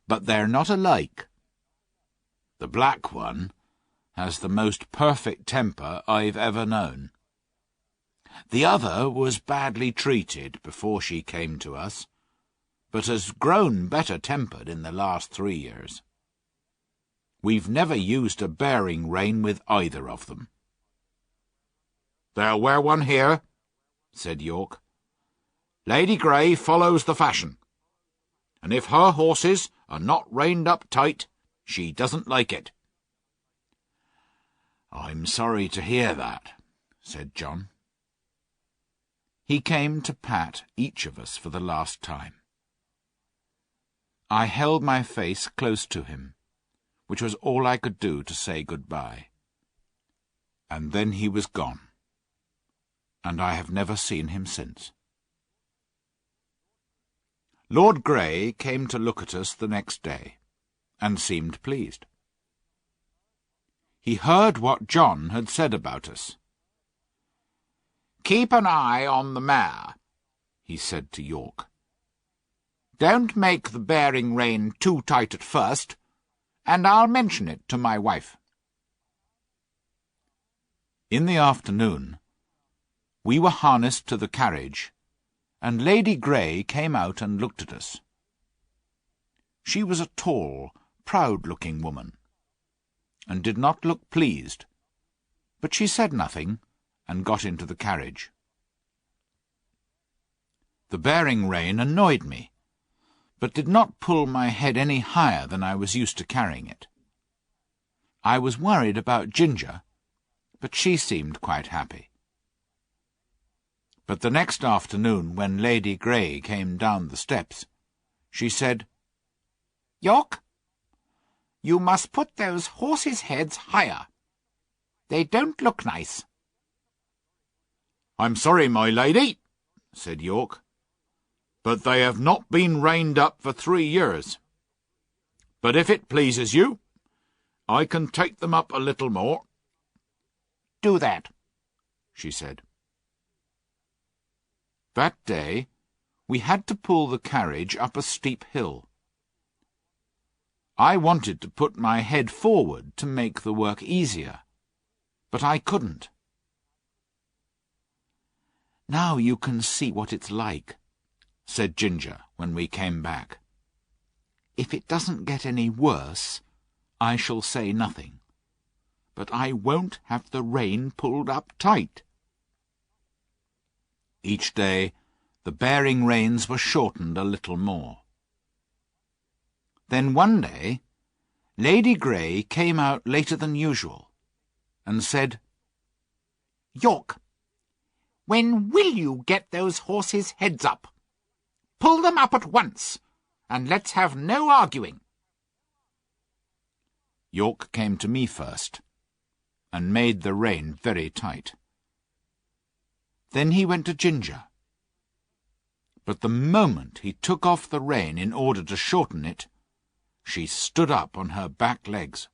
"But they're not alike. The black one has the most perfect temper I've ever known. The other was badly treated before she came to us, but has grown better-tempered in the last 3 years. We've never used a bearing rein with either of them." "They'll wear one here," said York. "Lady Grey follows the fashion, and if her horses are not reined up tight, she doesn't like it." "I'm sorry to hear that," said John. He came to pat each of us for the last time. I held my face close to him, which was all I could do to say goodbye. And then he was gone, and I have never seen him since. Lord Grey came to look at us the next day, and seemed pleased. He heard what John had said about us. "Keep an eye on the mare," he said to York. "Don't make the bearing rein too tight at first, and I'll mention it to my wife." In the afternoon, we were harnessed to the carriage, and Lady Grey came out and looked at us. She was a tall, proud-looking woman, and did not look pleased, but she said nothing and got into the carriage. The bearing rein annoyed me, but did not pull my head any higher than I was used to carrying it. I was worried about Ginger, but she seemed quite happy. But the next afternoon, when Lady Grey came down the steps, she said, "York, you must put those horses' heads higher. They don't look nice." "I'm sorry, my lady," said York, "but they have not been reined up for 3 years. But if it pleases you, I can take them up a little more." "Do that," she said. That day we had to pull the carriage up a steep hill. I wanted to put my head forward to make the work easier, but I couldn't. "Now you can see what it's like," said Ginger when we came back. "If it doesn't get any worse, I shall say nothing, but I won't have the rein pulled up tight." Each day the bearing reins were shortened a little more. Then one day Lady Grey came out later than usual and said, "York, when will you get those horses' heads up? Pull them up at once, and let's have no arguing." York came to me first, and made the rein very tight. Then he went to Ginger. But the moment he took off the rein in order to shorten it, she stood up on her back legs.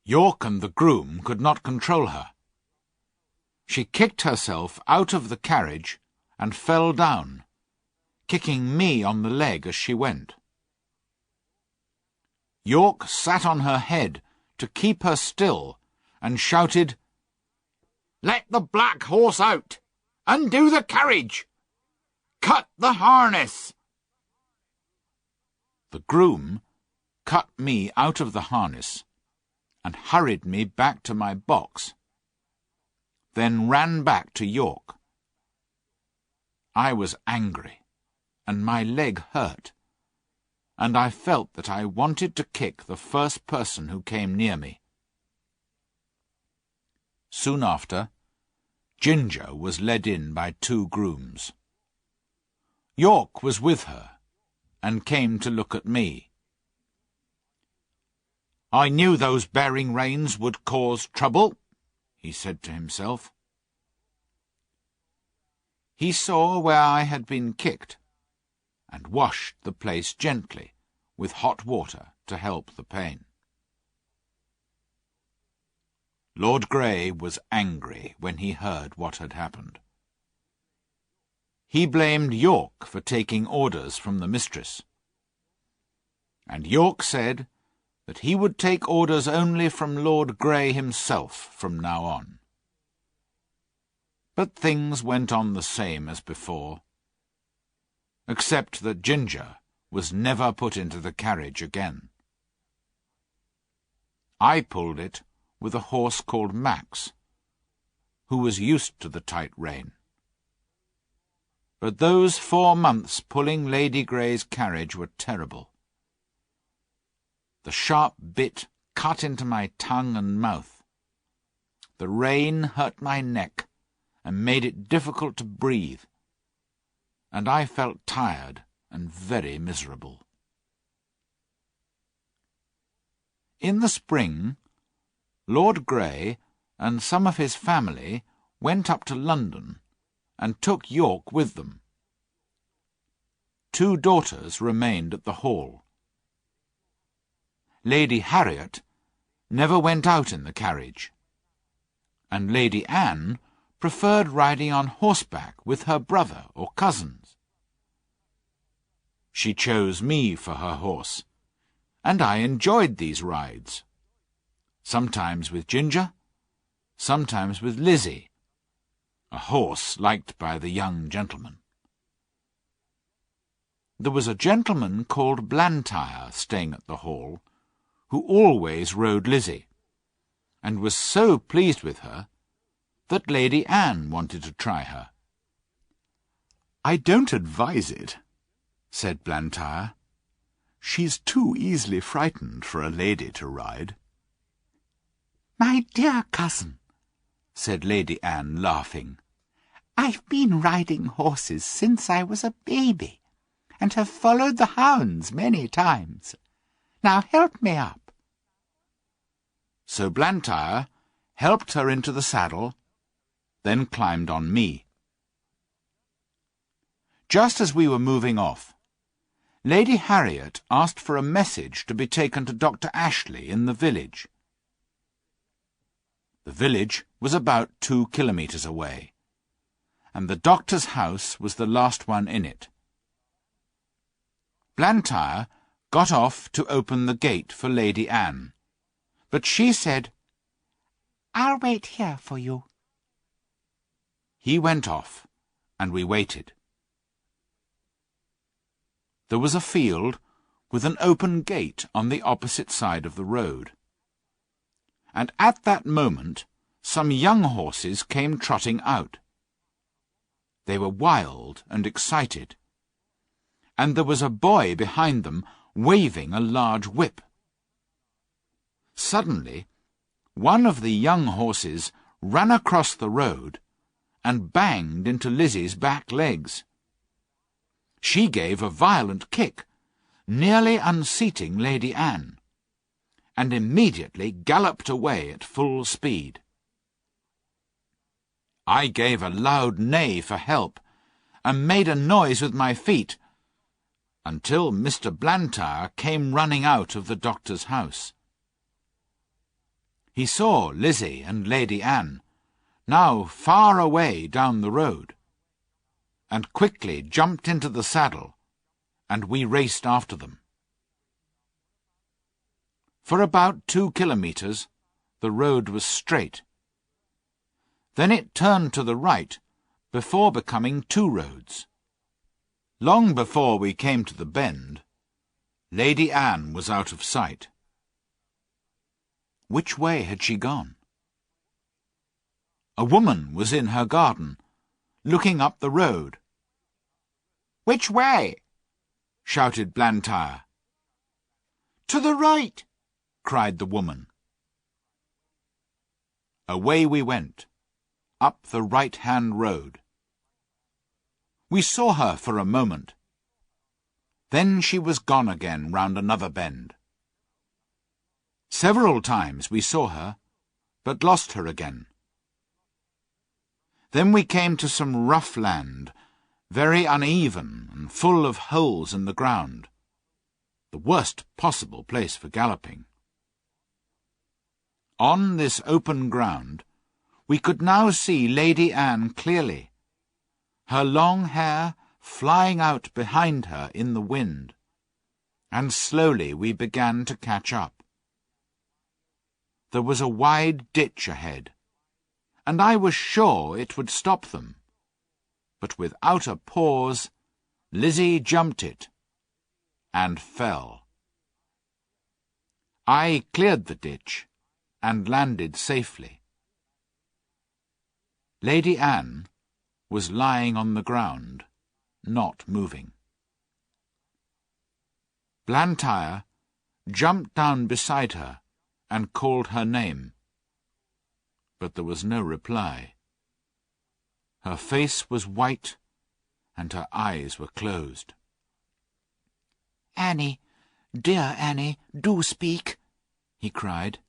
York and the groom could not control her. She kicked herself out of the carriage and fell down, kicking me on the leg as she went. York sat on her head to keep her still and shouted, "Let the black horse out! Undo the carriage! Cut the harness!" The groom cut me out of the harness and hurried me back to my box, then ran back to York. I was angry, and my leg hurt, and I felt that I wanted to kick the first person who came near me. Soon after, Ginger was led in by 2 grooms. York was with her, and came to look at me. "I knew those bearing reins would cause trouble," he said to himself. He saw where I had been kicked, and washed the place gently with hot water to help the pain. Lord Grey was angry when he heard what had happened. He blamed York for taking orders from the mistress, and York said that he would take orders only from Lord Grey himself from now on. But things went on the same as before, except that Ginger was never put into the carriage again. I pulled it with a horse called Max, who was used to the tight rein. But those 4 months pulling Lady Grey's carriage were terrible. The sharp bit cut into my tongue and mouth. The rein hurt my neck and made it difficult to breathe, and I felt tired and very miserable. In the spring, Lord Grey and some of his family went up to London and took York with them. 2 daughters remained at the Hall. Lady Harriet never went out in the carriage, and Lady Anne preferred riding on horseback with her brother or cousins. She chose me for her horse, and I enjoyed these rides, sometimes with Ginger, sometimes with Lizzie, a horse liked by the young gentleman. There was a gentleman called Blantyre staying at the Hall, who always rode Lizzie, and was so pleased with her that Lady Anne wanted to try her. "I don't advise it," said Blantyre. "She's too easily frightened for a lady to ride." "My dear cousin," said Lady Anne, laughing, "I've been riding horses since I was a baby, and have followed the hounds many times. Now help me up." So Blantyre helped her into the saddle, then climbed on me. Just as we were moving off, Lady Harriet asked for a message to be taken to Dr. Ashley in the village. The village was about 2 kilometres away, and the doctor's house was the last one in it. Blantyre got off to open the gate for Lady Anne, but she said, "I'll wait here for you." He went off, and we waited. There was a field with an open gate on the opposite side of the road, and at that moment some young horses came trotting out. They were wild and excited, and there was a boy behind them waving a large whip. Suddenly, one of the young horses ran across the road and banged into Lizzie's back legs. She gave a violent kick, nearly unseating Lady Anne, and immediately galloped away at full speed. I gave a loud neigh for help, and made a noise with my feet, until Mr. Blantyre came running out of the doctor's house. He saw Lizzie and Lady Anne, now far away down the road, and quickly jumped into the saddle, and we raced after them. For about 2 kilometres, the road was straight. Then it turned to the right, before becoming 2 roads. Long before we came to the bend, Lady Anne was out of sight. Which way had she gone? A woman was in her garden, looking up the road. "Which way?" shouted Blantyre. "To the right," cried the woman. Away we went, up the right-hand road. We saw her for a moment. Then she was gone again round another bend. Several times we saw her, but lost her again. Then we came to some rough land, very uneven and full of holes in the ground, the worst possible place for galloping. On this open ground, we could now see Lady Anne clearly, her long hair flying out behind her in the wind, and slowly we began to catch up. There was a wide ditch ahead, and I was sure it would stop them. But without a pause, Lizzie jumped it and fell. I cleared the ditch and landed safely. Lady Anne was lying on the ground, not moving. Blantyre jumped down beside her and called her name, but there was no reply. Her face was white, and her eyes were closed. "Annie, dear Annie, do speak," he cried.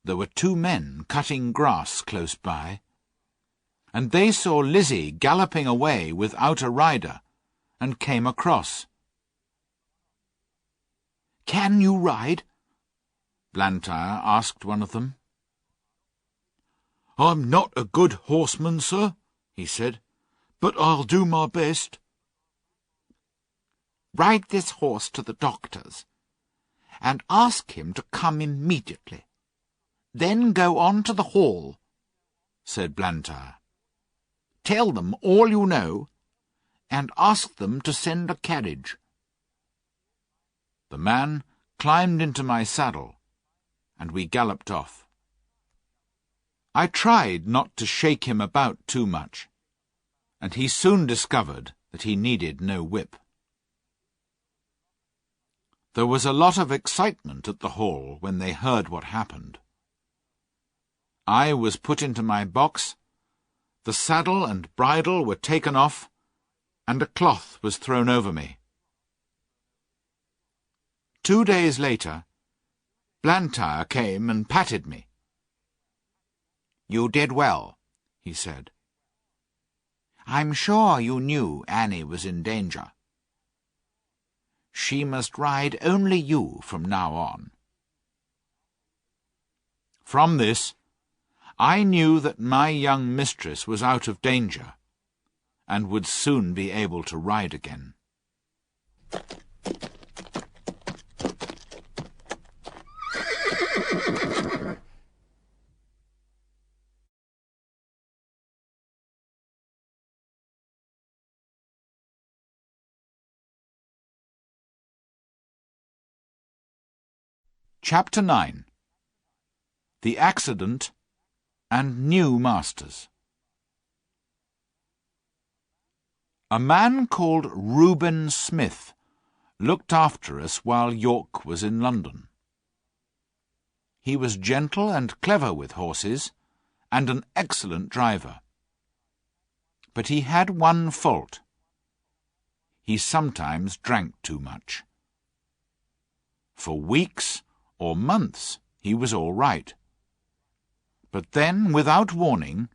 There were 2 men cutting grass close by, and they saw Lizzie galloping away without a rider, and came across. "Can you ride?" Blantyre asked one of them. "I'm not a good horseman, sir," he said, "but I'll do my best." "Ride this horse to the doctor's, and ask him to come immediately. Then go on to the hall," said Blantyre. "Tell them all you know, and ask them to send a carriage." The man climbed into my saddle, and we galloped off. I tried not to shake him about too much, and he soon discovered that he needed no whip. There was a lot of excitement at the hall when they heard what happened. I was put into my box, the saddle and bridle were taken off, and a cloth was thrown over me. 2 days later, Blantyre came and patted me. "You did well," he said. "I'm sure you knew Annie was in danger. She must ride only you from now on." From this, I knew that my young mistress was out of danger, and would soon be able to ride again. Chapter 9. The Accident and New Masters. A man called Reuben Smith looked after us while York was in London. He was gentle and clever with horses, and an excellent driver. But he had one fault. He sometimes drank too much. For weeks or months he was all right. But then, without warning,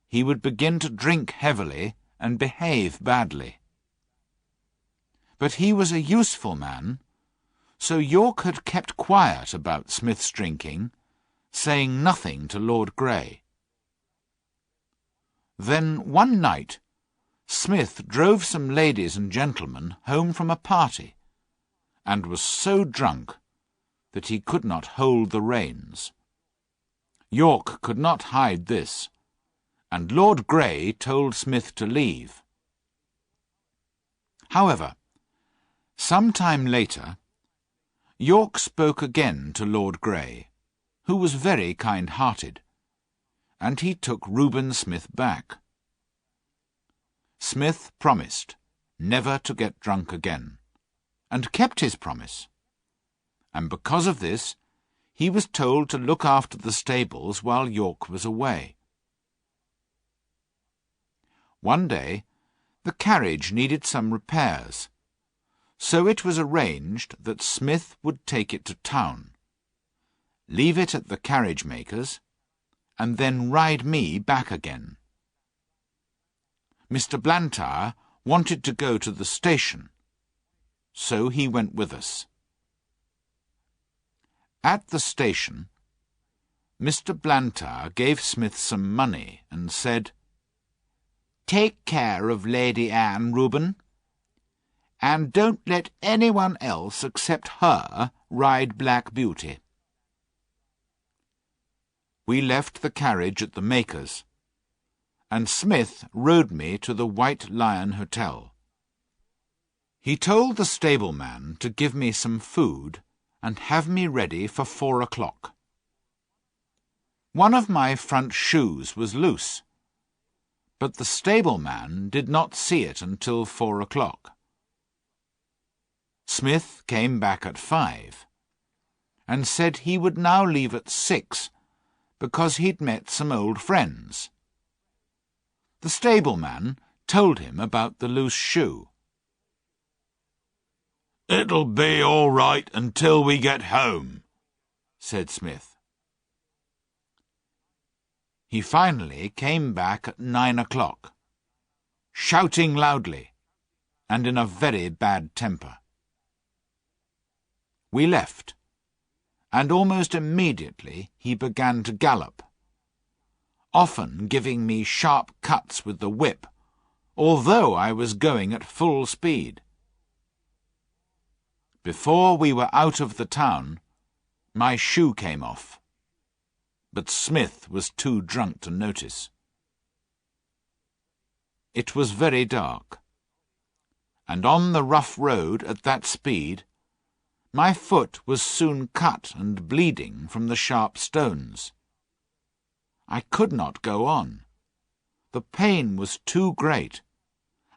he would begin to drink heavily and behave badly. But he was a useful man, so York had kept quiet about Smith's drinking, saying nothing to Lord Grey. Then one night Smith drove some ladies and gentlemen home from a party, and was so drunk that he could not hold the reins. York could not hide this, and Lord Grey told Smith to leave. However, some time later, York spoke again to Lord Grey, who was very kind-hearted, and he took Reuben Smith back. Smith promised never to get drunk again, and kept his promise, and because of this he was told to look after the stables while York was away. One day, the carriage needed some repairs, so it was arranged that Smith would take it to town, leave it at the carriage maker's, and then ride me back again. Mr. Blantyre wanted to go to the station, so he went with us. At the station, Mr. Blantyre gave Smith some money and said, "Take care of Lady Anne, Reuben, and don't let anyone else except her ride Black Beauty." We left the carriage at the maker's, and Smith rode me to the White Lion Hotel. He told the stableman to give me some food and have me ready for 4 o'clock. One of my front shoes was loose, but the stableman did not see it until 4 o'clock. Smith came back at 5, and said he would now leave at 6, because he'd met some old friends. The stableman told him about the loose shoe. "It'll be all right until we get home," said Smith. He finally came back at 9 o'clock, shouting loudly and in a very bad temper. We left, and almost immediately he began to gallop, often giving me sharp cuts with the whip, although I was going at full speed. Before we were out of the town, my shoe came off, but Smith was too drunk to notice. It was very dark, and on the rough road at that speed, my foot was soon cut and bleeding from the sharp stones. I could not go on. The pain was too great,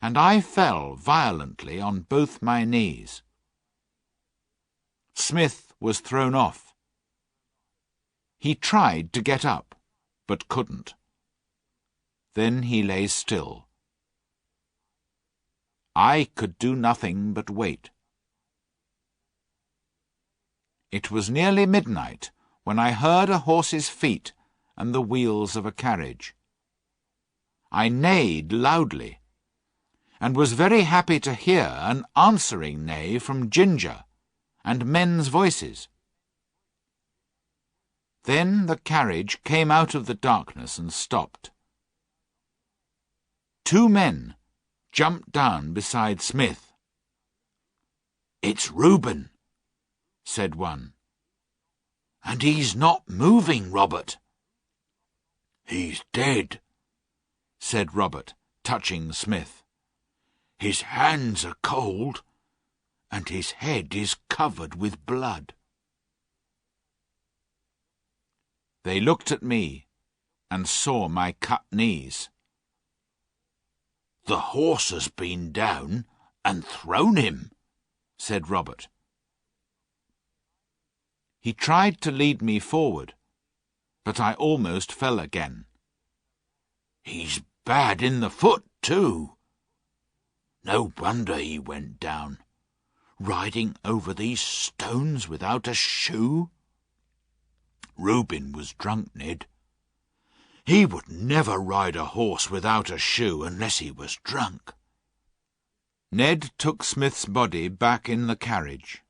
and I fell violently on both my knees. Smith was thrown off. He tried to get up, but couldn't. Then he lay still. I could do nothing but wait. It was nearly midnight when I heard a horse's feet and the wheels of a carriage. I neighed loudly, and was very happy to hear an answering neigh from Ginger, and men's voices. Then the carriage came out of the darkness and stopped. 2 men jumped down beside Smith. "It's Reuben," said one. "And he's not moving, Robert." "He's dead," said Robert, touching Smith. "His hands are cold, and his head is covered with blood." They looked at me and saw my cut knees. "The horse has been down and thrown him," said Robert. He tried to lead me forward, but I almost fell again. "He's bad in the foot, too. No wonder he went down, riding over these stones without a shoe. Reuben was drunk, Ned. He would never ride a horse without a shoe unless he was drunk." Ned took Smith's body back in the carriage,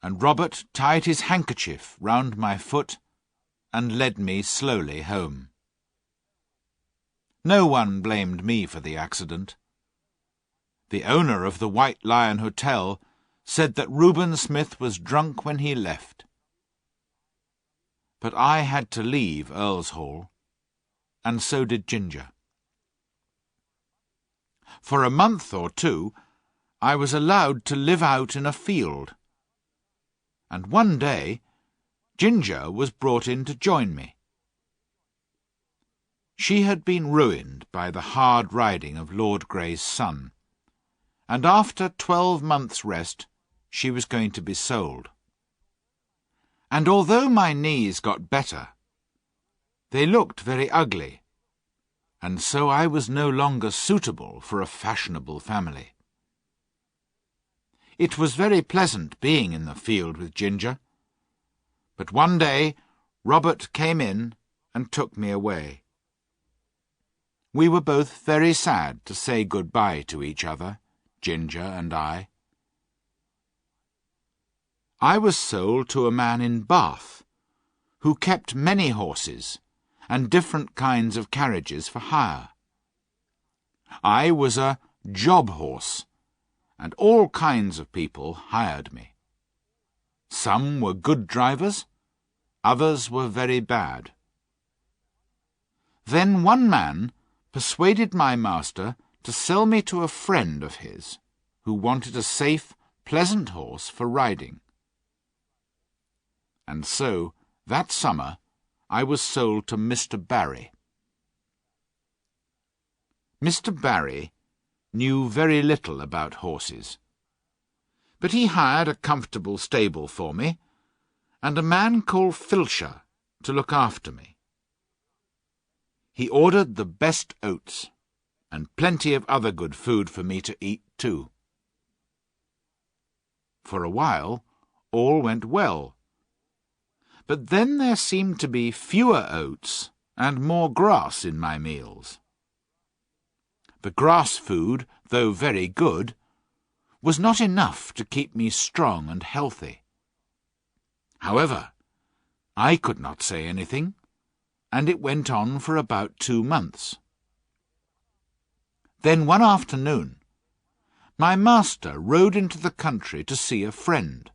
and Robert tied his handkerchief round my foot and led me slowly home. No one blamed me for the accident. The owner of the White Lion Hotel said that Reuben Smith was drunk when he left. But I had to leave Earl's Hall, and so did Ginger. For a month or 2, I was allowed to live out in a field, and one day Ginger was brought in to join me. She had been ruined by the hard riding of Lord Grey's son, and after 12 months' rest she was going to be sold. and although my knees got better, they looked very ugly, and so I was no longer suitable for a fashionable family. It was very pleasant being in the field with Ginger, but one day Robert came in and took me away. We were both very sad to say good-bye to each other, Ginger and I. I was sold to a man in Bath, who kept many horses and different kinds of carriages for hire. I was a job horse, and all kinds of people hired me. Some were good drivers, others were very bad. Then one man persuaded my master to sell me to a friend of his, who wanted a safe, pleasant horse for riding. And so, that summer, I was sold to Mr. Barry. Mr. Barry knew very little about horses, but he hired a comfortable stable for me, and a man called Filcher to look after me. He ordered the best oats, and plenty of other good food for me to eat too. For a while, all went well, but then there seemed to be fewer oats and more grass in my meals. The grass food, though very good, was not enough to keep me strong and healthy. However, I could not say anything, and it went on for about 2 months. Then one afternoon, my master rode into the country to see a friend,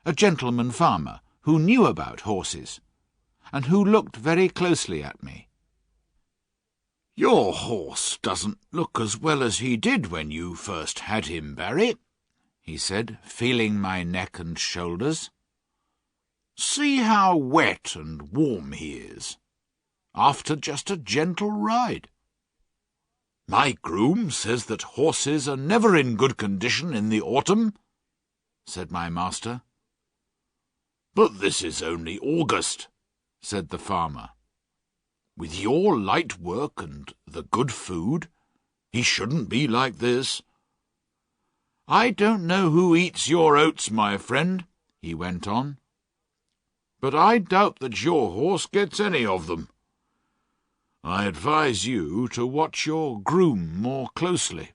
a gentleman farmer who knew about horses, and who looked very closely at me. "Your horse doesn't look as well as he did when you first had him, Barry," he said, feeling my neck and shoulders. "See how wet and warm he is, after just a gentle ride. My groom says that horses are never in good condition in the autumn," said my master. "But this is only August," said the farmer. "With your light work and the good food, he shouldn't be like this. I don't know who eats your oats, my friend," he went on, "but I doubt that your horse gets any of them. I advise you to watch your groom more closely."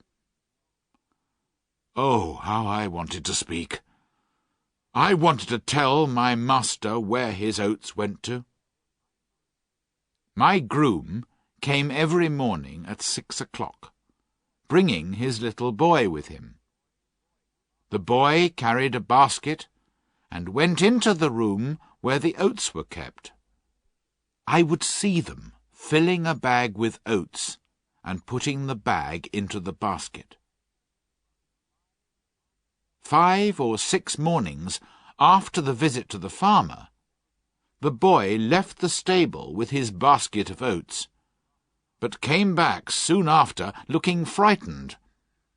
Oh, how I wanted to speak! I wanted to tell my master where his oats went to. My groom came every morning at 6 o'clock, bringing his little boy with him. The boy carried a basket and went into the room where the oats were kept. I would see them filling a bag with oats and putting the bag into the basket. 5 or 6 mornings after the visit to the farmer, the boy left the stable with his basket of oats, but came back soon after looking frightened,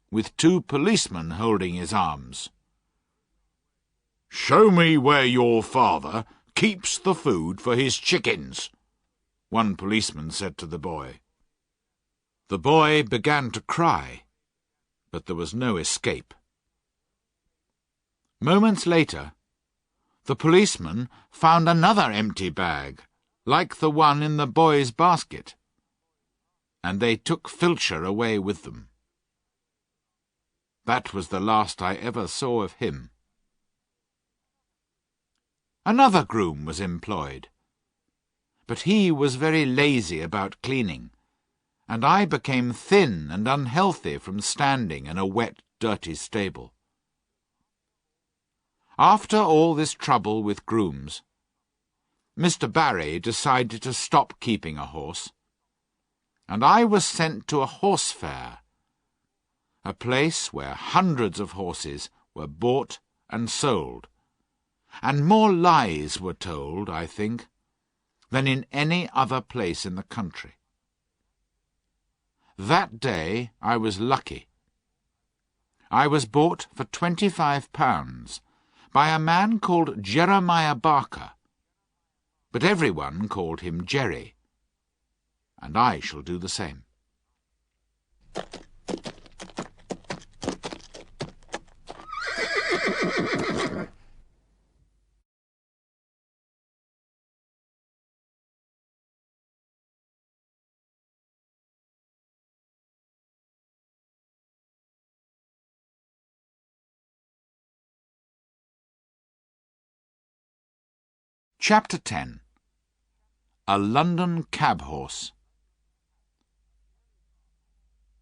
with 2 policemen holding his arms. "Show me where your father keeps the food for his chickens," one policeman said to the boy. The boy began to cry, but there was no escape. Moments later, the policeman found another empty bag, like the one in the boy's basket, and they took Filcher away with them. That was the last I ever saw of him. Another groom was employed, but he was very lazy about cleaning, and I became thin and unhealthy from standing in a wet, dirty stable. After all this trouble with grooms, Mr. Barry decided to stop keeping a horse, and I was sent to a horse fair, a place where hundreds of horses were bought and sold, and more lies were told, I think, than in any other place in the country. That day I was lucky. I was bought for £25, by a man called Jeremiah Barker, but everyone called him Jerry, and I shall do the same. Chapter 10. A London Cab Horse.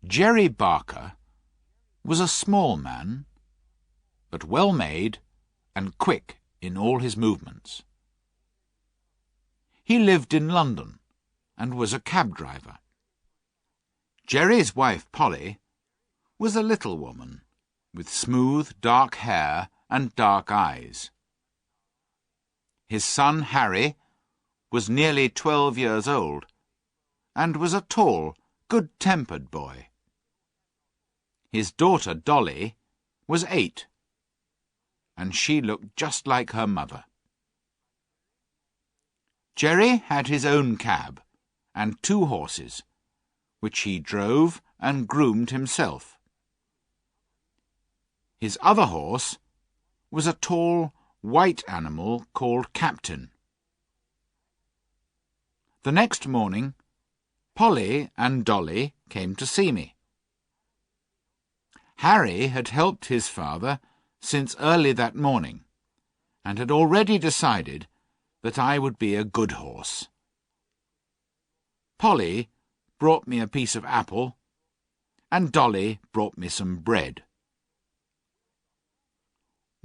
Jerry Barker was a small man, but well-made and quick in all his movements. He lived in London and was a cab driver. Jerry's wife, Polly, was a little woman with smooth, dark hair and dark eyes. His son, Harry, was nearly 12 years old and was a tall, good-tempered boy. His daughter, Dolly, was 8, and she looked just like her mother. Jerry had his own cab and 2 horses, which he drove and groomed himself. His other horse was a tall, white animal called Captain. The next morning, Polly and Dolly came to see me. Harry had helped his father since early that morning, and had already decided that I would be a good horse. Polly brought me a piece of apple, and Dolly brought me some bread.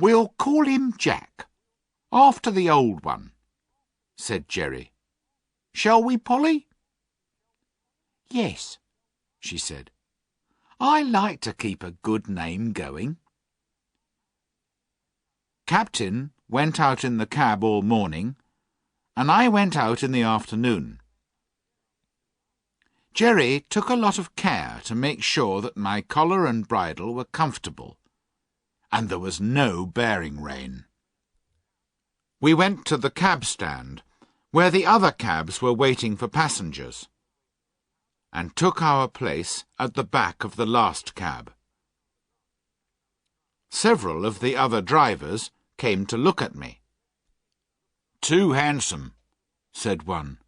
"We'll call him Jack, after the old one," said Jerry. "Shall we, Polly?" "Yes," she said. "I like to keep a good name going." Captain went out in the cab all morning, and I went out in the afternoon. Jerry took a lot of care to make sure that my collar and bridle were comfortable, and there was no bearing rein. We went to the cab stand, where the other cabs were waiting for passengers, and took our place at the back of the last cab. Several of the other drivers came to look at me. "Too handsome," said one.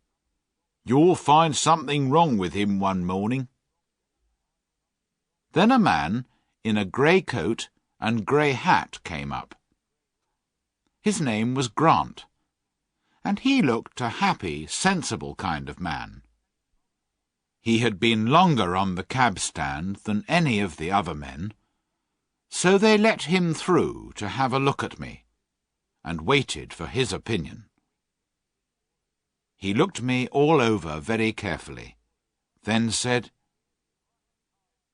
"You'll find something wrong with him one morning." Then a man in a grey coat and grey hat came up. His name was Grant, and he looked a happy, sensible kind of man. He had been longer on the cab stand than any of the other men, so they let him through to have a look at me, and waited for his opinion. He looked me all over very carefully, then said,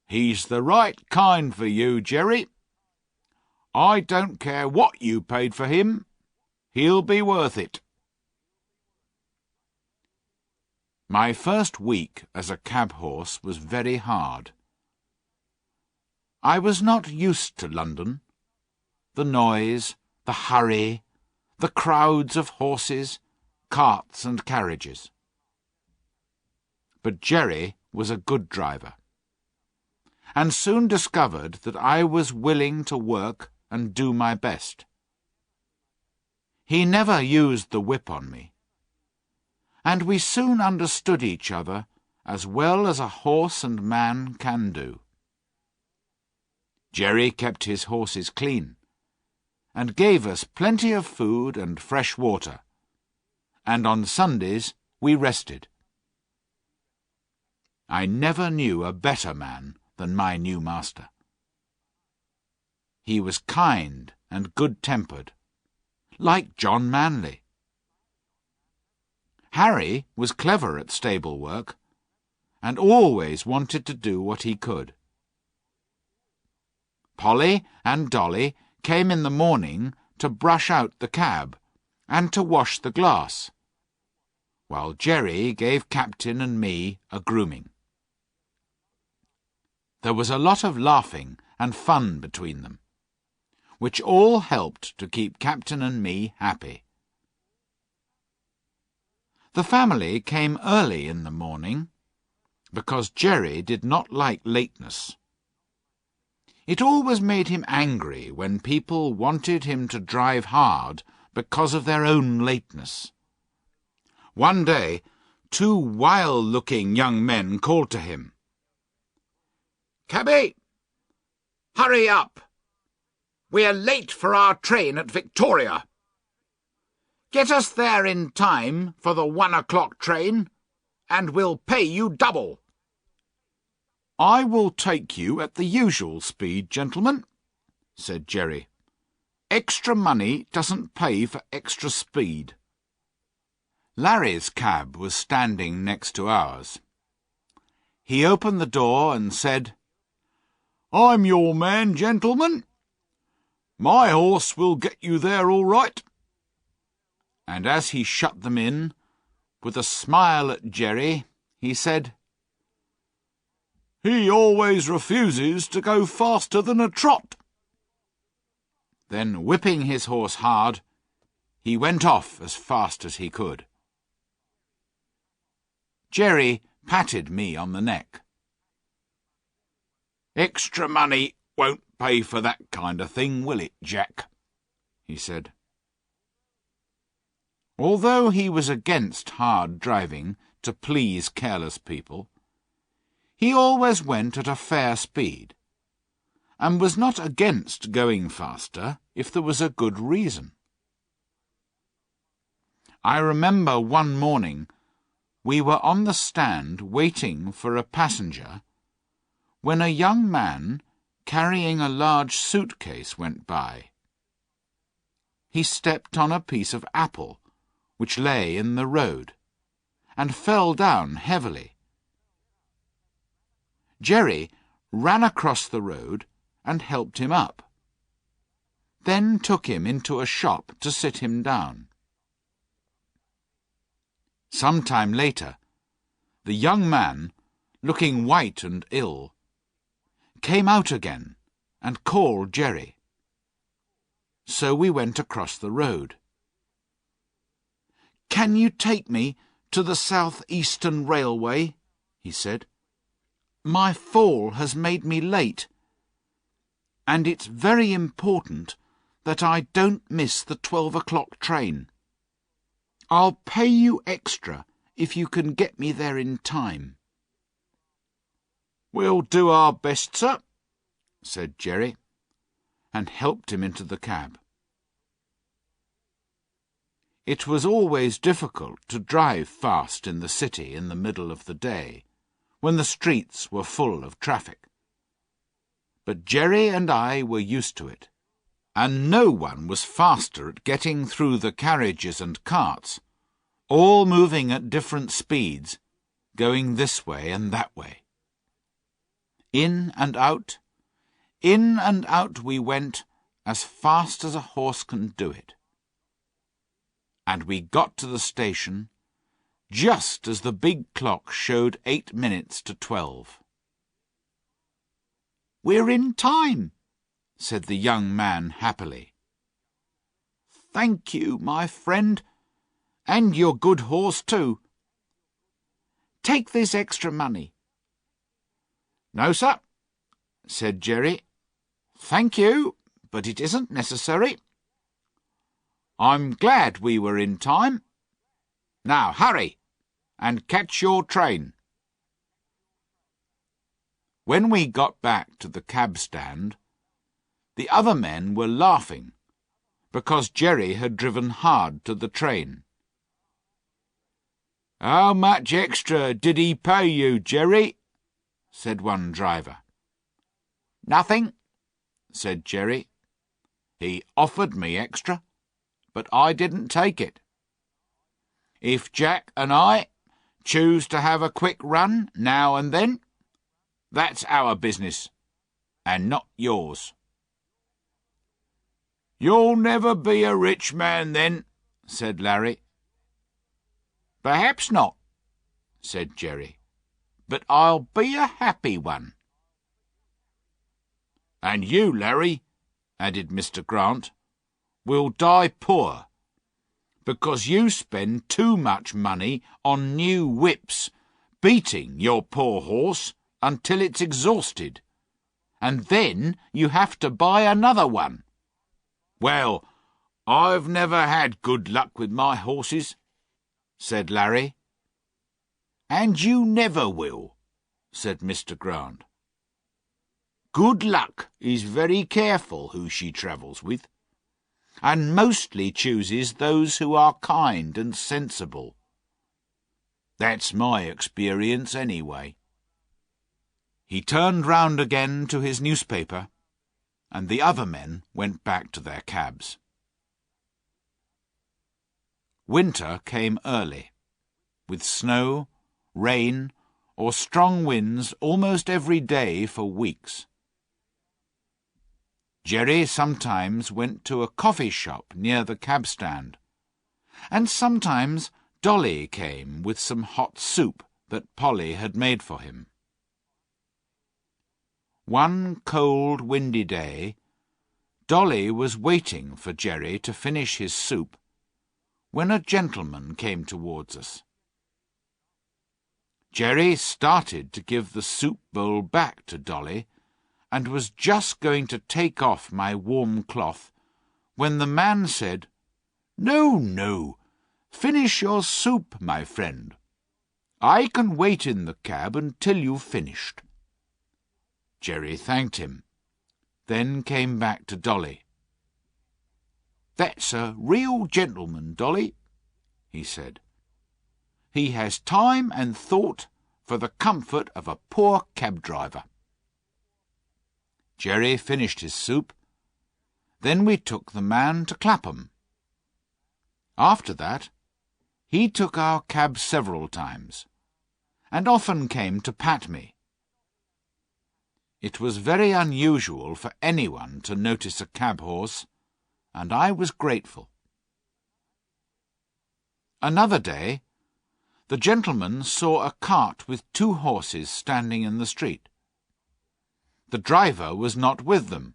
"He's the right kind for you, Jerry. I don't care what you paid for him. He'll be worth it." My first week as a cab horse was very hard. I was not used to London. The noise, the hurry, the crowds of horses, carts and carriages. But Jerry was a good driver, and soon discovered that I was willing to work and do my best. He never used the whip on me, and we soon understood each other as well as a horse and man can do. Jerry kept his horses clean, and gave us plenty of food and fresh water, and on Sundays we rested. I never knew a better man than my new master. He was kind and good-tempered, like John Manley. Harry was clever at stable work, and always wanted to do what he could. Polly and Dolly came in the morning to brush out the cab and to wash the glass, while Jerry gave Captain and me a grooming. There was a lot of laughing and fun between them. which all helped to keep Captain and me happy. The family came early in the morning, because Jerry did not like lateness. It always made him angry when people wanted him to drive hard because of their own lateness. One day, 2 wild-looking young men called to him, "Cabby, hurry up! We're late for our train at Victoria. Get us there in time for the 1 o'clock train, and we'll pay you double." "I will take you at the usual speed, gentlemen," said Jerry. "Extra money doesn't pay for extra speed." Larry's cab was standing next to ours. He opened the door and said, "I'm your man, gentlemen. My horse will get you there all right." And as he shut them in, with a smile at Jerry, he said, "He always refuses to go faster than a trot." Then, whipping his horse hard, he went off as fast as he could. Jerry patted me on the neck. "Extra money won't pay for that kind of thing, will it, Jack?" he said. Although he was against hard driving to please careless people, he always went at a fair speed, and was not against going faster if there was a good reason. I remember one morning we were on the stand waiting for a passenger when a young man carrying a large suitcase went by. He stepped on a piece of apple which lay in the road, and fell down heavily. Jerry ran across the road and helped him up, then took him into a shop to sit him down. Some time later, the young man, looking white and ill, came out again and called Jerry. So we went across the road. "Can you take me to the South Eastern Railway?" he said. "My fall has made me late, and it's very important that I don't miss the 12 o'clock train. I'll pay you extra if you can get me there in time." "We'll do our best, sir," said Jerry, and helped him into the cab. It was always difficult to drive fast in the city in the middle of the day, when the streets were full of traffic. But Jerry and I were used to it, and no one was faster at getting through the carriages and carts, all moving at different speeds, going this way and that way. In and out we went as fast as a horse can do it. And we got to the station just as the big clock showed 8 minutes to 12. "We're in time," said the young man happily. "Thank you, my friend, and your good horse too. Take this extra money." "No, sir," said Jerry. "Thank you, but it isn't necessary. I'm glad we were in time. Now hurry, and catch your train." When we got back to the cab stand, the other men were laughing, because Jerry had driven hard to the train. "How much extra did he pay you, Jerry?" said one driver. "Nothing," said Jerry. "He offered me extra, but I didn't take it. If Jack and I choose to have a quick run now and then, that's our business, and not yours." "You'll never be a rich man then," said Larry. "Perhaps not," said Jerry, "but I'll be a happy one." "And you, Larry, added Mr. Grant, will die poor, because you spend too much money on new whips, beating your poor horse until it's exhausted, and then you have to buy another one. Well, I've never had good luck with my horses, said Larry. And you never will, said Mr. Grant. Good luck is very careful who she travels with, and mostly chooses those who are kind and sensible. That's my experience anyway. He turned round again to his newspaper, and the other men went back to their cabs. Winter came early, with snow, rain, or strong winds almost every day for weeks. Jerry sometimes went to a coffee shop near the cab stand, and sometimes Dolly came with some hot soup that Polly had made for him. One cold, windy day, Dolly was waiting for Jerry to finish his soup when a gentleman came towards us. Jerry started to give the soup bowl back to Dolly, and was just going to take off my warm cloth when the man said, "No, no, finish your soup, my friend. I can wait in the cab until you've finished." Jerry thanked him, then came back to Dolly. "That's a real gentleman, Dolly," he said. "He has time and thought for the comfort of a poor cab driver." Jerry finished his soup. Then we took the man to Clapham. After that, he took our cab several times, and often came to pat me. It was very unusual for anyone to notice a cab horse, and I was grateful. Another day, the gentleman saw a cart with 2 horses standing in the street. The driver was not with them,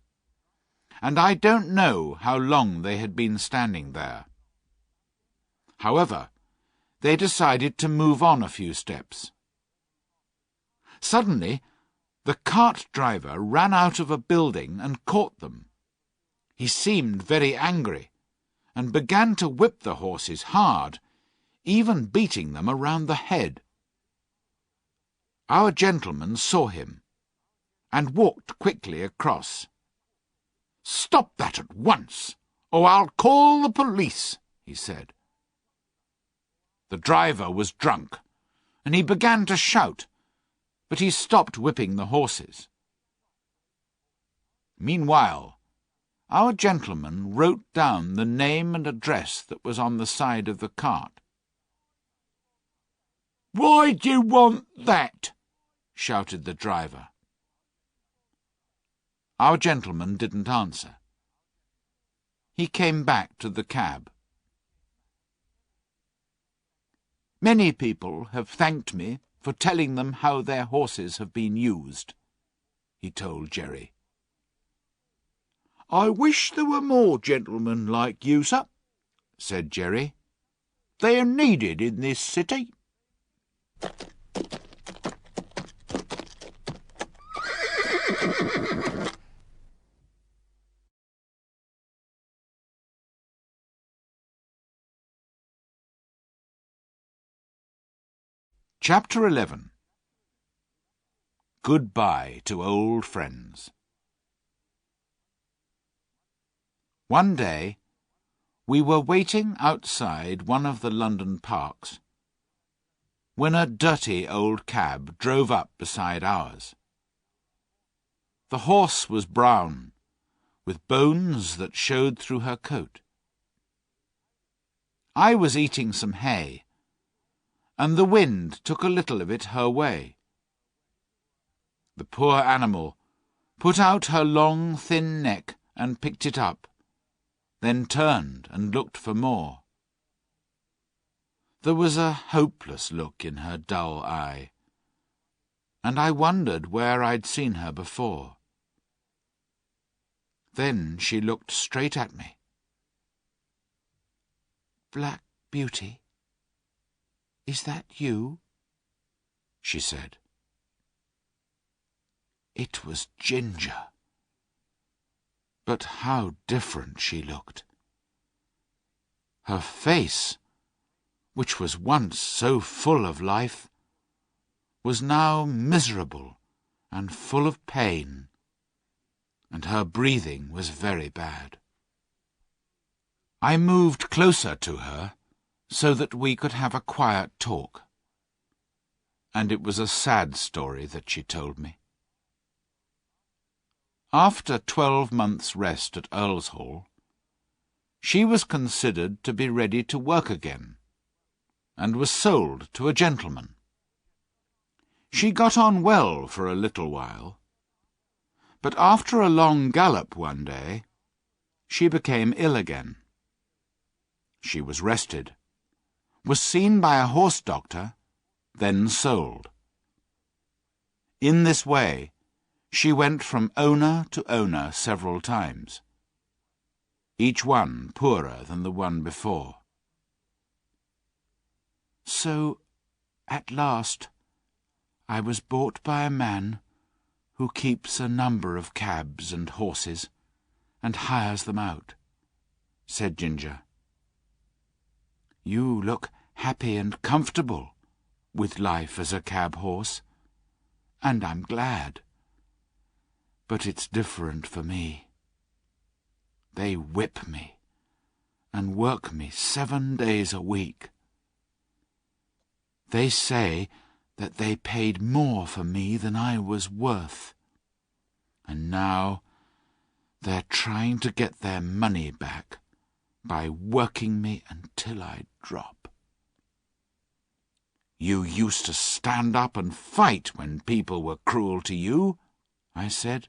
and I don't know how long they had been standing there. However, they decided to move on a few steps. Suddenly, the cart driver ran out of a building and caught them. He seemed very angry, and began to whip the horses hard, even beating them around the head. Our gentleman saw him, and walked quickly across. "Stop that at once, or I'll call the police," he said. The driver was drunk, and he began to shout, but he stopped whipping the horses. Meanwhile, our gentleman wrote down the name and address that was on the side of the cart. "Why do you want that?" shouted the driver. Our gentleman didn't answer. He came back to the cab. "Many people have thanked me for telling them how their horses have been used," he told Jerry. "I wish there were more gentlemen like you, sir," said Jerry. "They're needed in this city." Chapter 11. Goodbye to Old Friends. One day, we were waiting outside one of the London parks when a dirty old cab drove up beside ours. The horse was brown, with bones that showed through her coat. I was eating some hay, and the wind took a little of it her way. The poor animal put out her long, thin neck and picked it up, then turned and looked for more. There was a hopeless look in her dull eye, and I wondered where I'd seen her before. Then she looked straight at me. "Black Beauty, is that you?" she said. It was Ginger. But how different she looked. Her face, which was once so full of life, was now miserable and full of pain, and her breathing was very bad. I moved closer to her so that we could have a quiet talk, and it was a sad story that she told me. After 12 months' rest at Earl's Hall, she was considered to be ready to work again, and was sold to a gentleman. She got on well for a little while, but after a long gallop one day, she became ill again. She was rested, was seen by a horse doctor, then sold. In this way, she went from owner to owner several times, each one poorer than the one before. So, at last, I was bought by a man who keeps a number of cabs and horses and hires them out," said Ginger. "You look happy and comfortable with life as a cab horse, and I'm glad. But it's different for me. They whip me and work me 7 days a week. They say that they paid more for me than I was worth, and now they're trying to get their money back by working me until I drop." "You used to stand up and fight when people were cruel to you," I said.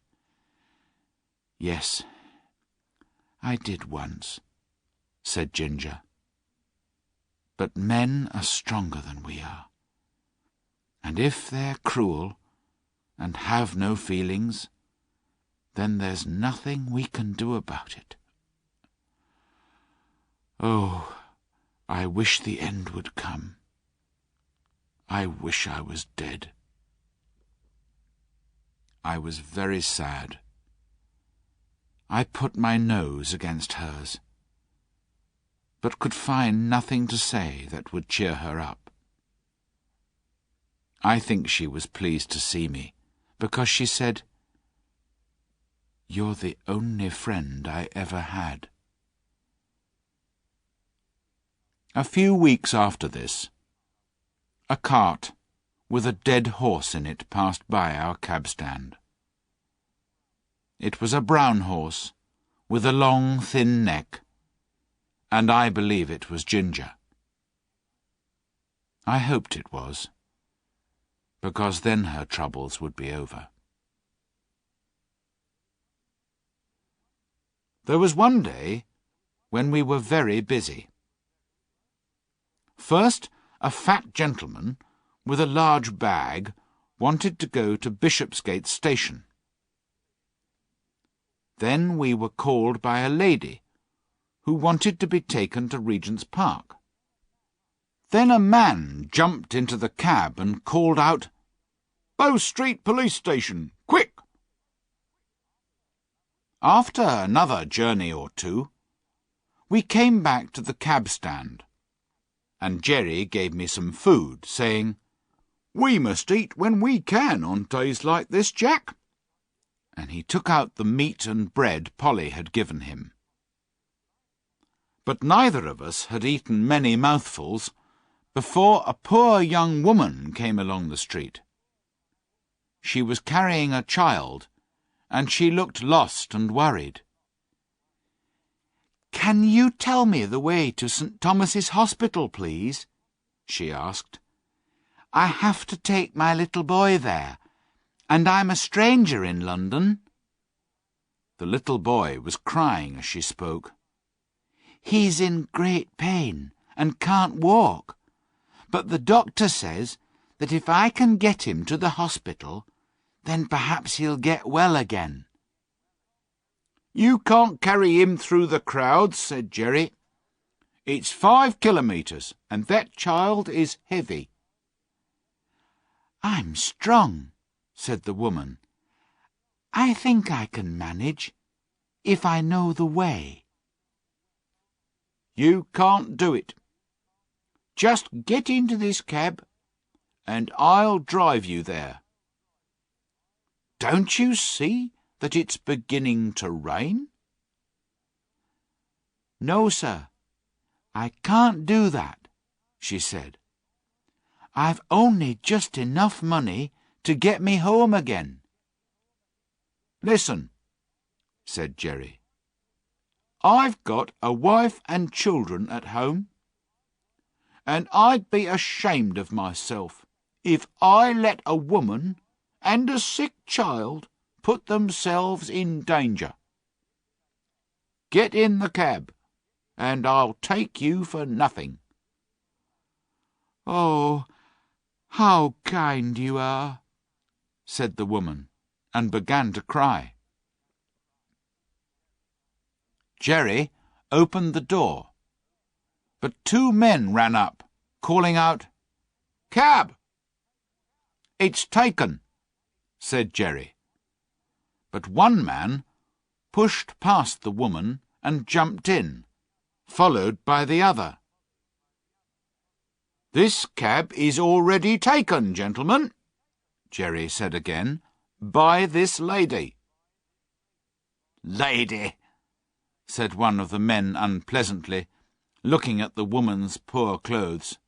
"Yes, I did once," said Ginger. "But men are stronger than we are. And if they're cruel and have no feelings, then there's nothing we can do about it. Oh, I wish the end would come. I wish I was dead." I was very sad. I put my nose against hers, but could find nothing to say that would cheer her up. I think she was pleased to see me, because she said, "You're the only friend I ever had." A few weeks after this, a cart with a dead horse in it passed by our cab stand. It was a brown horse, with a long, thin neck, and I believe it was Ginger. I hoped it was, because then her troubles would be over. There was one day when we were very busy. First, a fat gentleman with a large bag wanted to go to Bishopsgate Station. Then we were called by a lady who wanted to be taken to Regent's Park. Then a man jumped into the cab and called out, "Bow Street Police Station, quick!" After another journey or two, we came back to the cab stand, and Jerry gave me some food, saying, "We must eat when we can on days like this, Jack." And he took out the meat and bread Polly had given him. But neither of us had eaten many mouthfuls before a poor young woman came along the street. She was carrying a child, and she looked lost and worried. "Can you tell me the way to St. Thomas's Hospital, please?" she asked. "I have to take my little boy there, and I'm a stranger in London." The little boy was crying as she spoke. "He's in great pain and can't walk, but the doctor says that if I can get him to the hospital, then perhaps he'll get well again." You can't carry him through the crowd, said Jerry. It's 5 kilometres, and that child is heavy. I'm strong, said the woman. I think I can manage, if I know the way. You can't do it. Just get into this cab, and I'll drive you there. Don't you see that it's beginning to rain? No, sir, I can't do that, she said. I've only just enough money to get me home again. Listen, said Jerry. I've got a wife and children at home, and I'd be ashamed of myself if I let a woman and a sick child put themselves in danger. Get in the cab, and I'll take you for nothing. Oh, how kind you are, said the woman, and began to cry. Jerry opened the door, but 2 men ran up, calling out, "Cab!" "It's taken," said Jerry. But one man pushed past the woman and jumped in, followed by the other. "This cab is already taken, gentlemen," Jerry said again, "by this lady." "Lady," said one of the men unpleasantly, looking at the woman's poor clothes.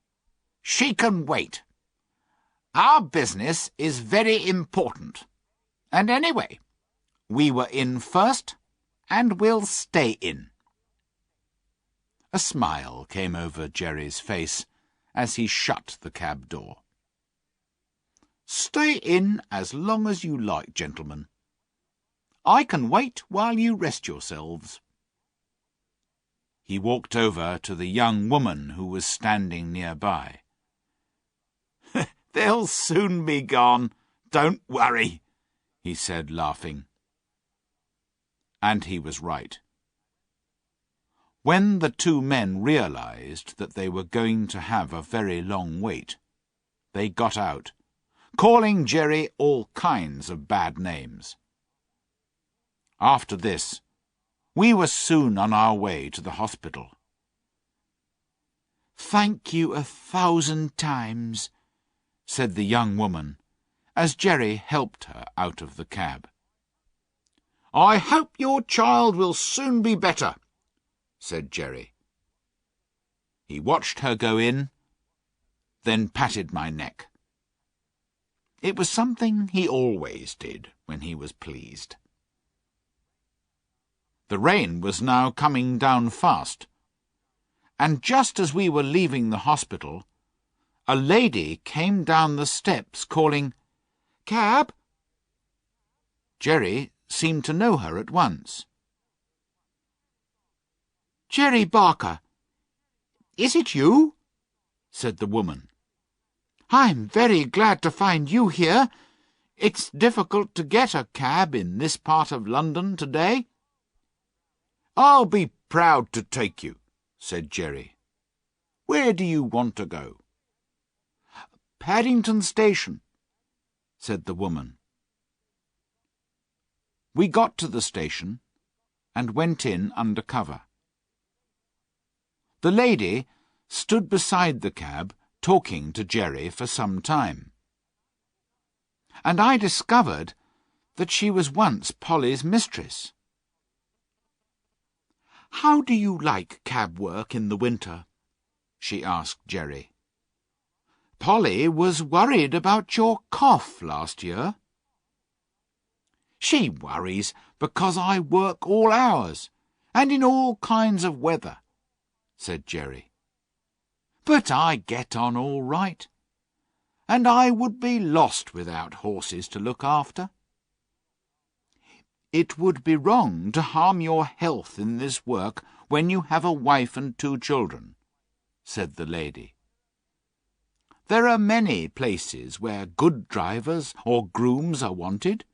"She can wait. Our business is very important. And anyway, we were in first, and we'll stay in." A smile came over Jerry's face as he shut the cab door. "Stay in as long as you like, gentlemen. I can wait while you rest yourselves." He walked over to the young woman who was standing nearby. "They'll soon be gone. Don't worry," he said, laughing. And he was right. When the 2 men realized that they were going to have a very long wait, they got out, calling Jerry all kinds of bad names. After this, we were soon on our way to the hospital. "Thank you 1,000 times," said the young woman, as Jerry helped her out of the cab. "I hope your child will soon be better," said Jerry. He watched her go in, then patted my neck. It was something he always did when he was pleased. The rain was now coming down fast, and just as we were leaving the hospital, a lady came down the steps calling, "Cab!" Jerry seemed to know her at once. "Jerry Barker, is it you?" said the woman. "I'm very glad to find you here. It's difficult to get a cab in this part of London today." "I'll be proud to take you," said Jerry. "Where do you want to go?" "Paddington Station," said the woman. We got to the station and went in under cover. The lady stood beside the cab talking to Jerry for some time, and I discovered that she was once Polly's mistress. "How do you like cab work in the winter?" she asked Jerry. "Polly was worried about your cough last year." "She worries because I work all hours and in all kinds of weather," said Jerry. "But I get on all right, and I would be lost without horses to look after." "It would be wrong to harm your health in this work when you have a wife and 2 children," said the lady. "There are many places where good drivers or grooms are wanted.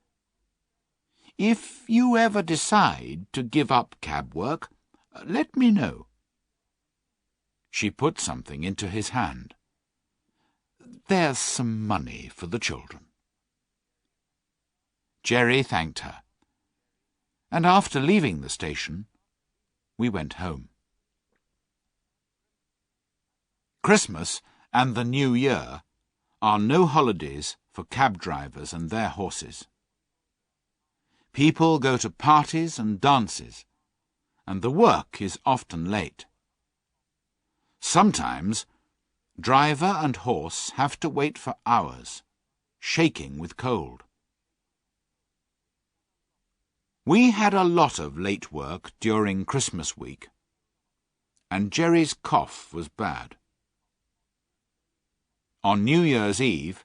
If you ever decide to give up cab work, let me know. She put something into his hand. There's some money for the children. Jerry thanked her, and after leaving the station, we went home. Christmas and the New Year are no holidays for cab drivers and their horses. People go to parties and dances, and the work is often late. Sometimes driver and horse have to wait for hours, shaking with cold. We had a lot of late work during Christmas week, and Jerry's cough was bad. On New Year's Eve,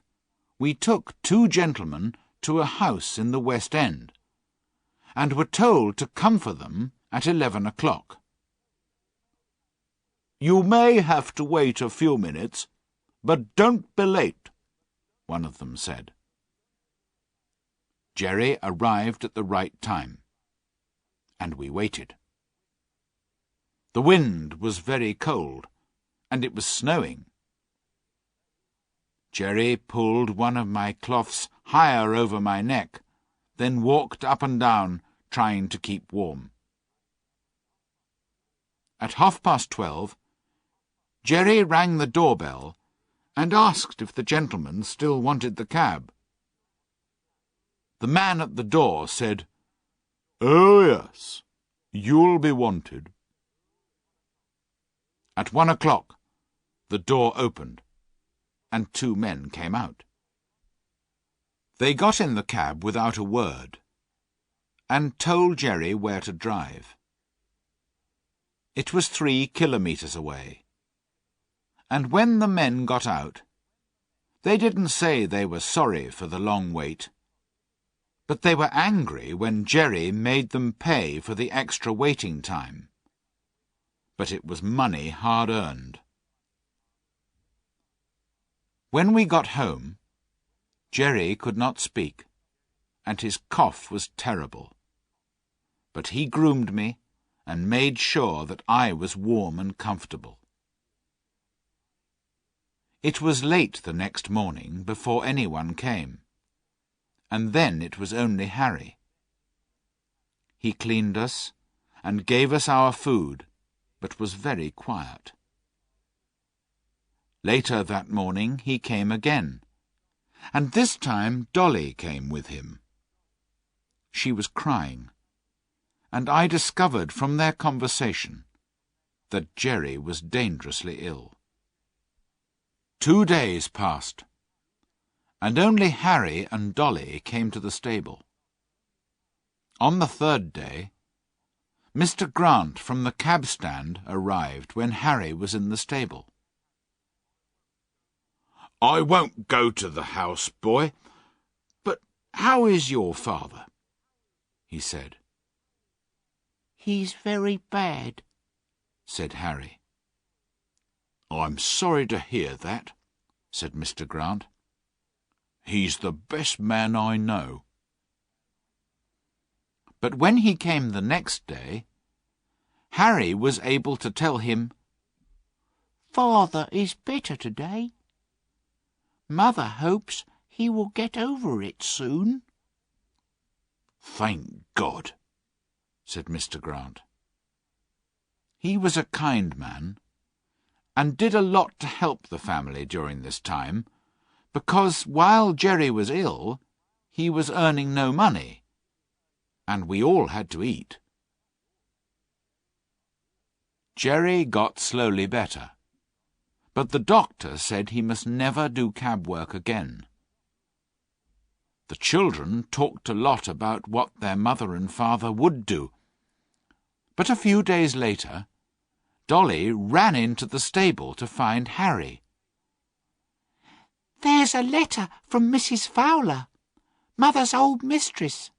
we took 2 gentlemen to a house in the West End, and were told to come for them at 11 o'clock. You may have to wait a few minutes, but don't be late, one of them said. Jerry arrived at the right time, and we waited. The wind was very cold, and it was snowing. Jerry pulled one of my cloths higher over my neck, then walked up and down, trying to keep warm. At 12:30, Jerry rang the doorbell and asked if the gentleman still wanted the cab. The man at the door said, "Oh, yes, you'll be wanted." At 1 o'clock, the door opened, and 2 men came out. They got in the cab without a word, and told Jerry where to drive. It was 3 kilometres away, and when the men got out, they didn't say they were sorry for the long wait, but they were angry when Jerry made them pay for the extra waiting time. But it was money hard earned. When we got home, Jerry could not speak, and his cough was terrible. But he groomed me and made sure that I was warm and comfortable. It was late the next morning before anyone came, and then it was only Harry. He cleaned us and gave us our food, but was very quiet. Later that morning he came again, and this time Dolly came with him. She was crying, and I discovered from their conversation that Jerry was dangerously ill. 2 days passed, and only Harry and Dolly came to the stable. On the 3rd day, Mr. Grant from the cab stand arrived when Harry was in the stable. "I won't go to the house, boy, but how is your father?" he said. "He's very bad," said Harry. "I'm sorry to hear that," said Mr. Grant. "He's the best man I know." But when he came the next day, Harry was able to tell him, "Father is better today. Mother hopes he will get over it soon." "Thank God," said Mr. Grant. He was a kind man, and did a lot to help the family during this time, because while Jerry was ill, he was earning no money, and we all had to eat. Jerry got slowly better, but the doctor said he must never do cab work again. The children talked a lot about what their mother and father would do, but a few days later, Dolly ran into the stable to find Harry. "There's a letter from Mrs. Fowler, Mother's old mistress,"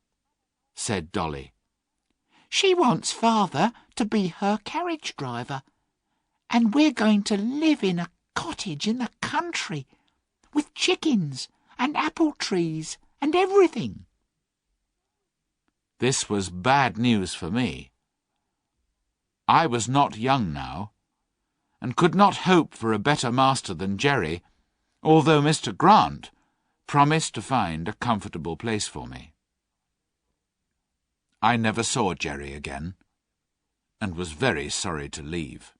said Dolly. "She wants Father to be her carriage driver, and we're going to live in a cottage in the country, with chickens and apple trees and everything." This was bad news for me. I was not young now, and could not hope for a better master than Jerry, although Mr. Grant promised to find a comfortable place for me. I never saw Jerry again, and was very sorry to leave.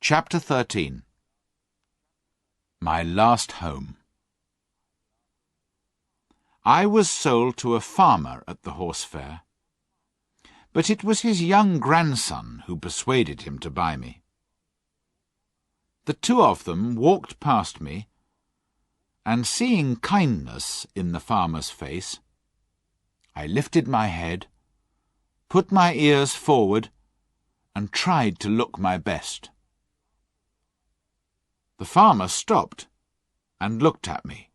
Chapter 13. My last home. I was sold to a farmer at the horse fair, but it was his young grandson who persuaded him to buy me. The two of them walked past me, and seeing kindness in the farmer's face, I lifted my head, put my ears forward, and tried to look my best. The farmer stopped and looked at me.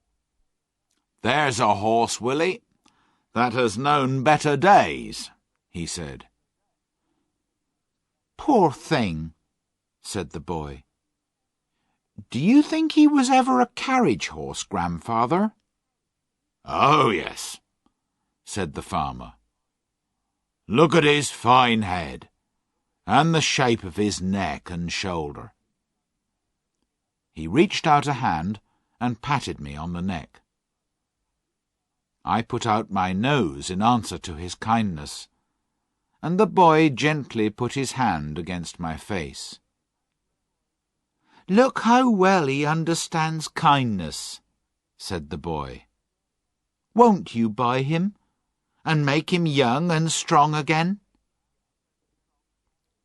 "There's a horse, Willie, that has known better days," he said. "Poor thing," said the boy. "Do you think he was ever a carriage horse, grandfather?" "Oh, yes," said the farmer. "Look at his fine head, and the shape of his neck and shoulder." He reached out a hand and patted me on the neck. I put out my nose in answer to his kindness, and the boy gently put his hand against my face. "Look how well he understands kindness," said the boy. "Won't you buy him, and make him young and strong again?"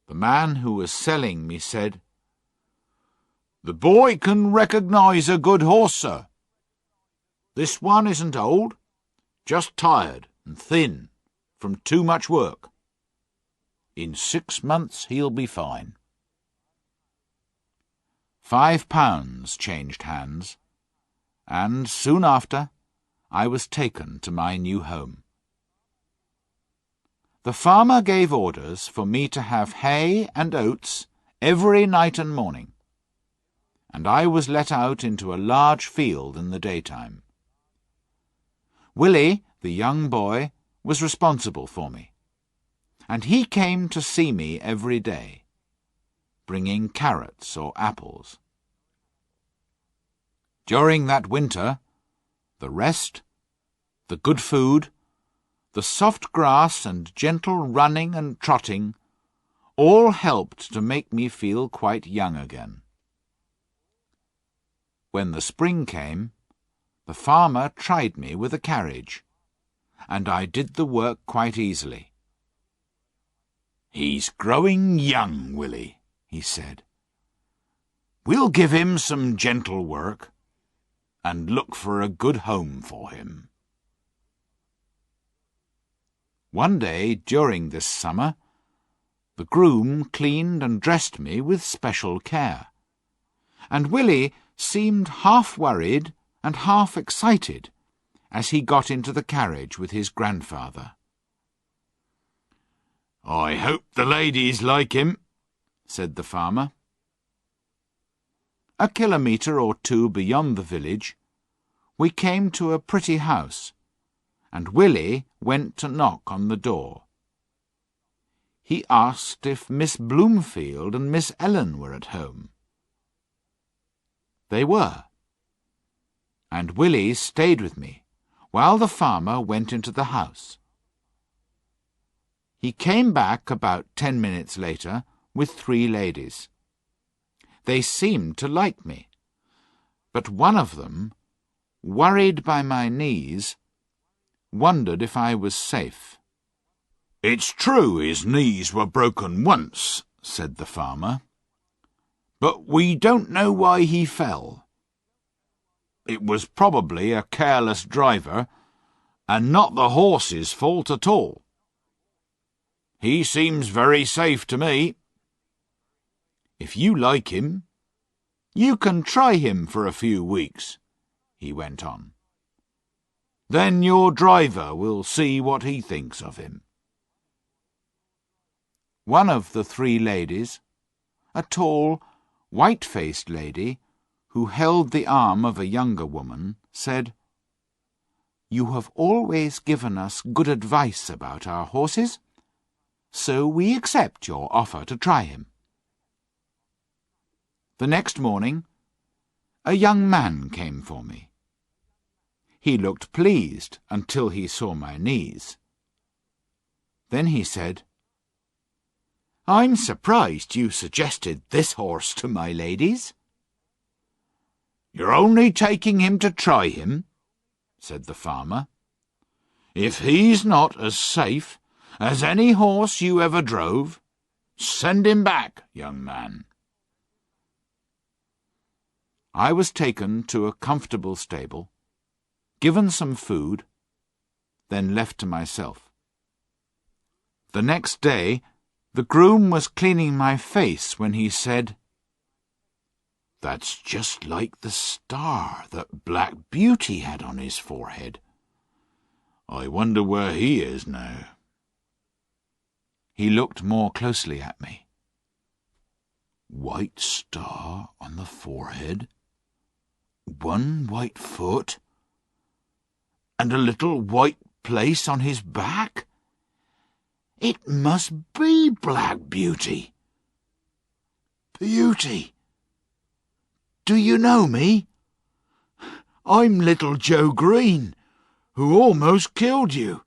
The man who was selling me said, "The boy can recognize a good horse, sir. This one isn't old, just tired and thin from too much work. In 6 months he'll be fine." £5 changed hands, and soon after I was taken to my new home. The farmer gave orders for me to have hay and oats every night and morning, and I was let out into a large field in the daytime. Willie, the young boy, was responsible for me, and he came to see me every day, bringing carrots or apples. During that winter, the rest, the good food, the soft grass and gentle running and trotting all helped to make me feel quite young again. When the spring came, the farmer tried me with a carriage, and I did the work quite easily. "He's growing young, Willie," he said. "We'll give him some gentle work, and look for a good home for him." One day during this summer, the groom cleaned and dressed me with special care, and Willie seemed half worried and half excited as he got into the carriage with his grandfather. "I hope the ladies like him," said the farmer. A kilometre or two beyond the village, we came to a pretty house, and Willie went to knock on the door. He asked if Miss Bloomfield and Miss Ellen were at home. They were, and Willie stayed with me while the farmer went into the house. He came back about 10 minutes later with 3 ladies. They seemed to like me, but one of them, worried by my knees, wondered if I was safe. "It's true his knees were broken once," said the farmer, "but we don't know why he fell. It was probably a careless driver, and not the horse's fault at all. He seems very safe to me. If you like him, you can try him for a few weeks. he went on. Then your driver will see what he thinks of him. One of the three ladies, a tall, white-faced lady, who held the arm of a younger woman, said, "You have always given us good advice about our horses, so we accept your offer to try him." The next morning, a young man came for me. He looked pleased until he saw my knees. Then he said, "I'm surprised you suggested this horse to my ladies." "You're only taking him to try him," said the farmer. "If he's not as safe as any horse you ever drove, send him back, young man." I was taken to a comfortable stable, given some food, then left to myself. The next day, the groom was cleaning my face when he said, "That's just like the star that Black Beauty had on his forehead. I wonder where he is now." He looked more closely at me. "White star on the forehead, one white foot, and a little white place on his back? It must be Black Beauty. Beauty, do you know me? I'm little Joe Green, who almost killed you."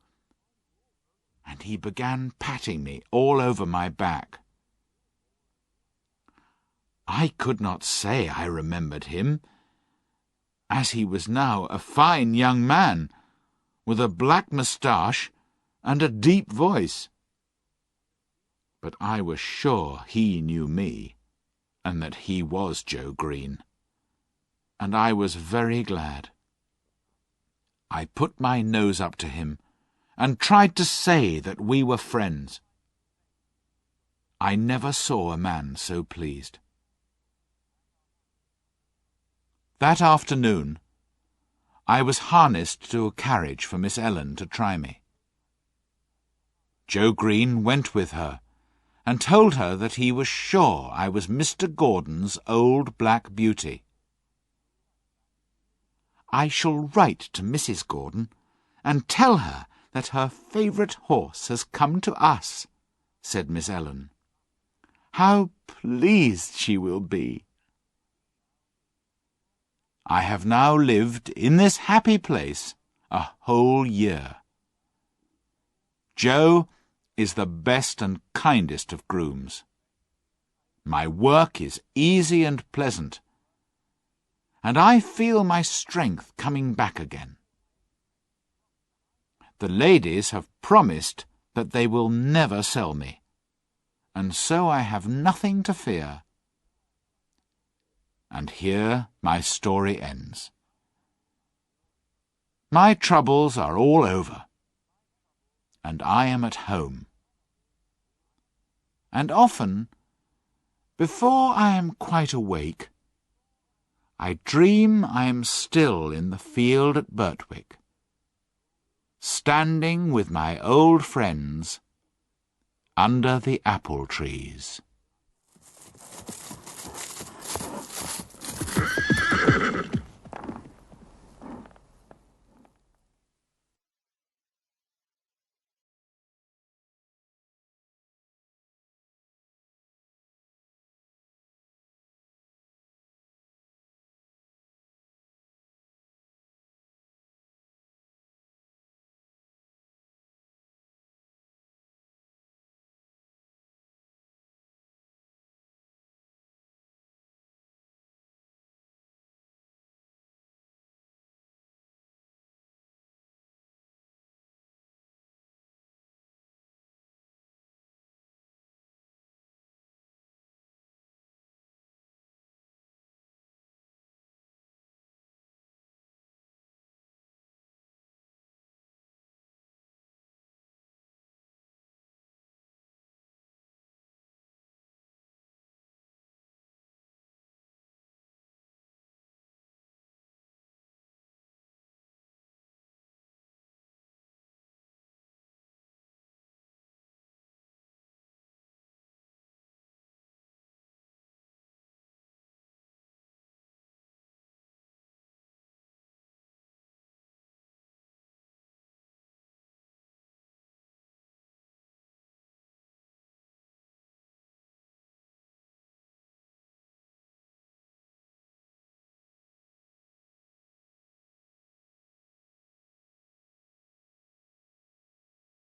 And he began patting me all over my back. I could not say I remembered him, as he was now a fine young man, with a black moustache and a deep voice. But I was sure he knew me, and that he was Joe Green, and I was very glad. I put my nose up to him and tried to say that we were friends. I never saw a man so pleased. That afternoon, I was harnessed to a carriage for Miss Ellen to try me. Joe Green went with her and told her that he was sure I was Mr. Gordon's old Black Beauty. "I shall write to Mrs. Gordon and tell her that her favourite horse has come to us," said Miss Ellen. "How pleased she will be." I have now lived in this happy place a whole year. Joe is the best and kindest of grooms. My work is easy and pleasant, and I feel my strength coming back again. The ladies have promised that they will never sell me, and so I have nothing to fear. And here my story ends. My troubles are all over, and I am at home. And often, before I am quite awake, I dream I am still in the field at Birtwick, standing with my old friends under the apple trees.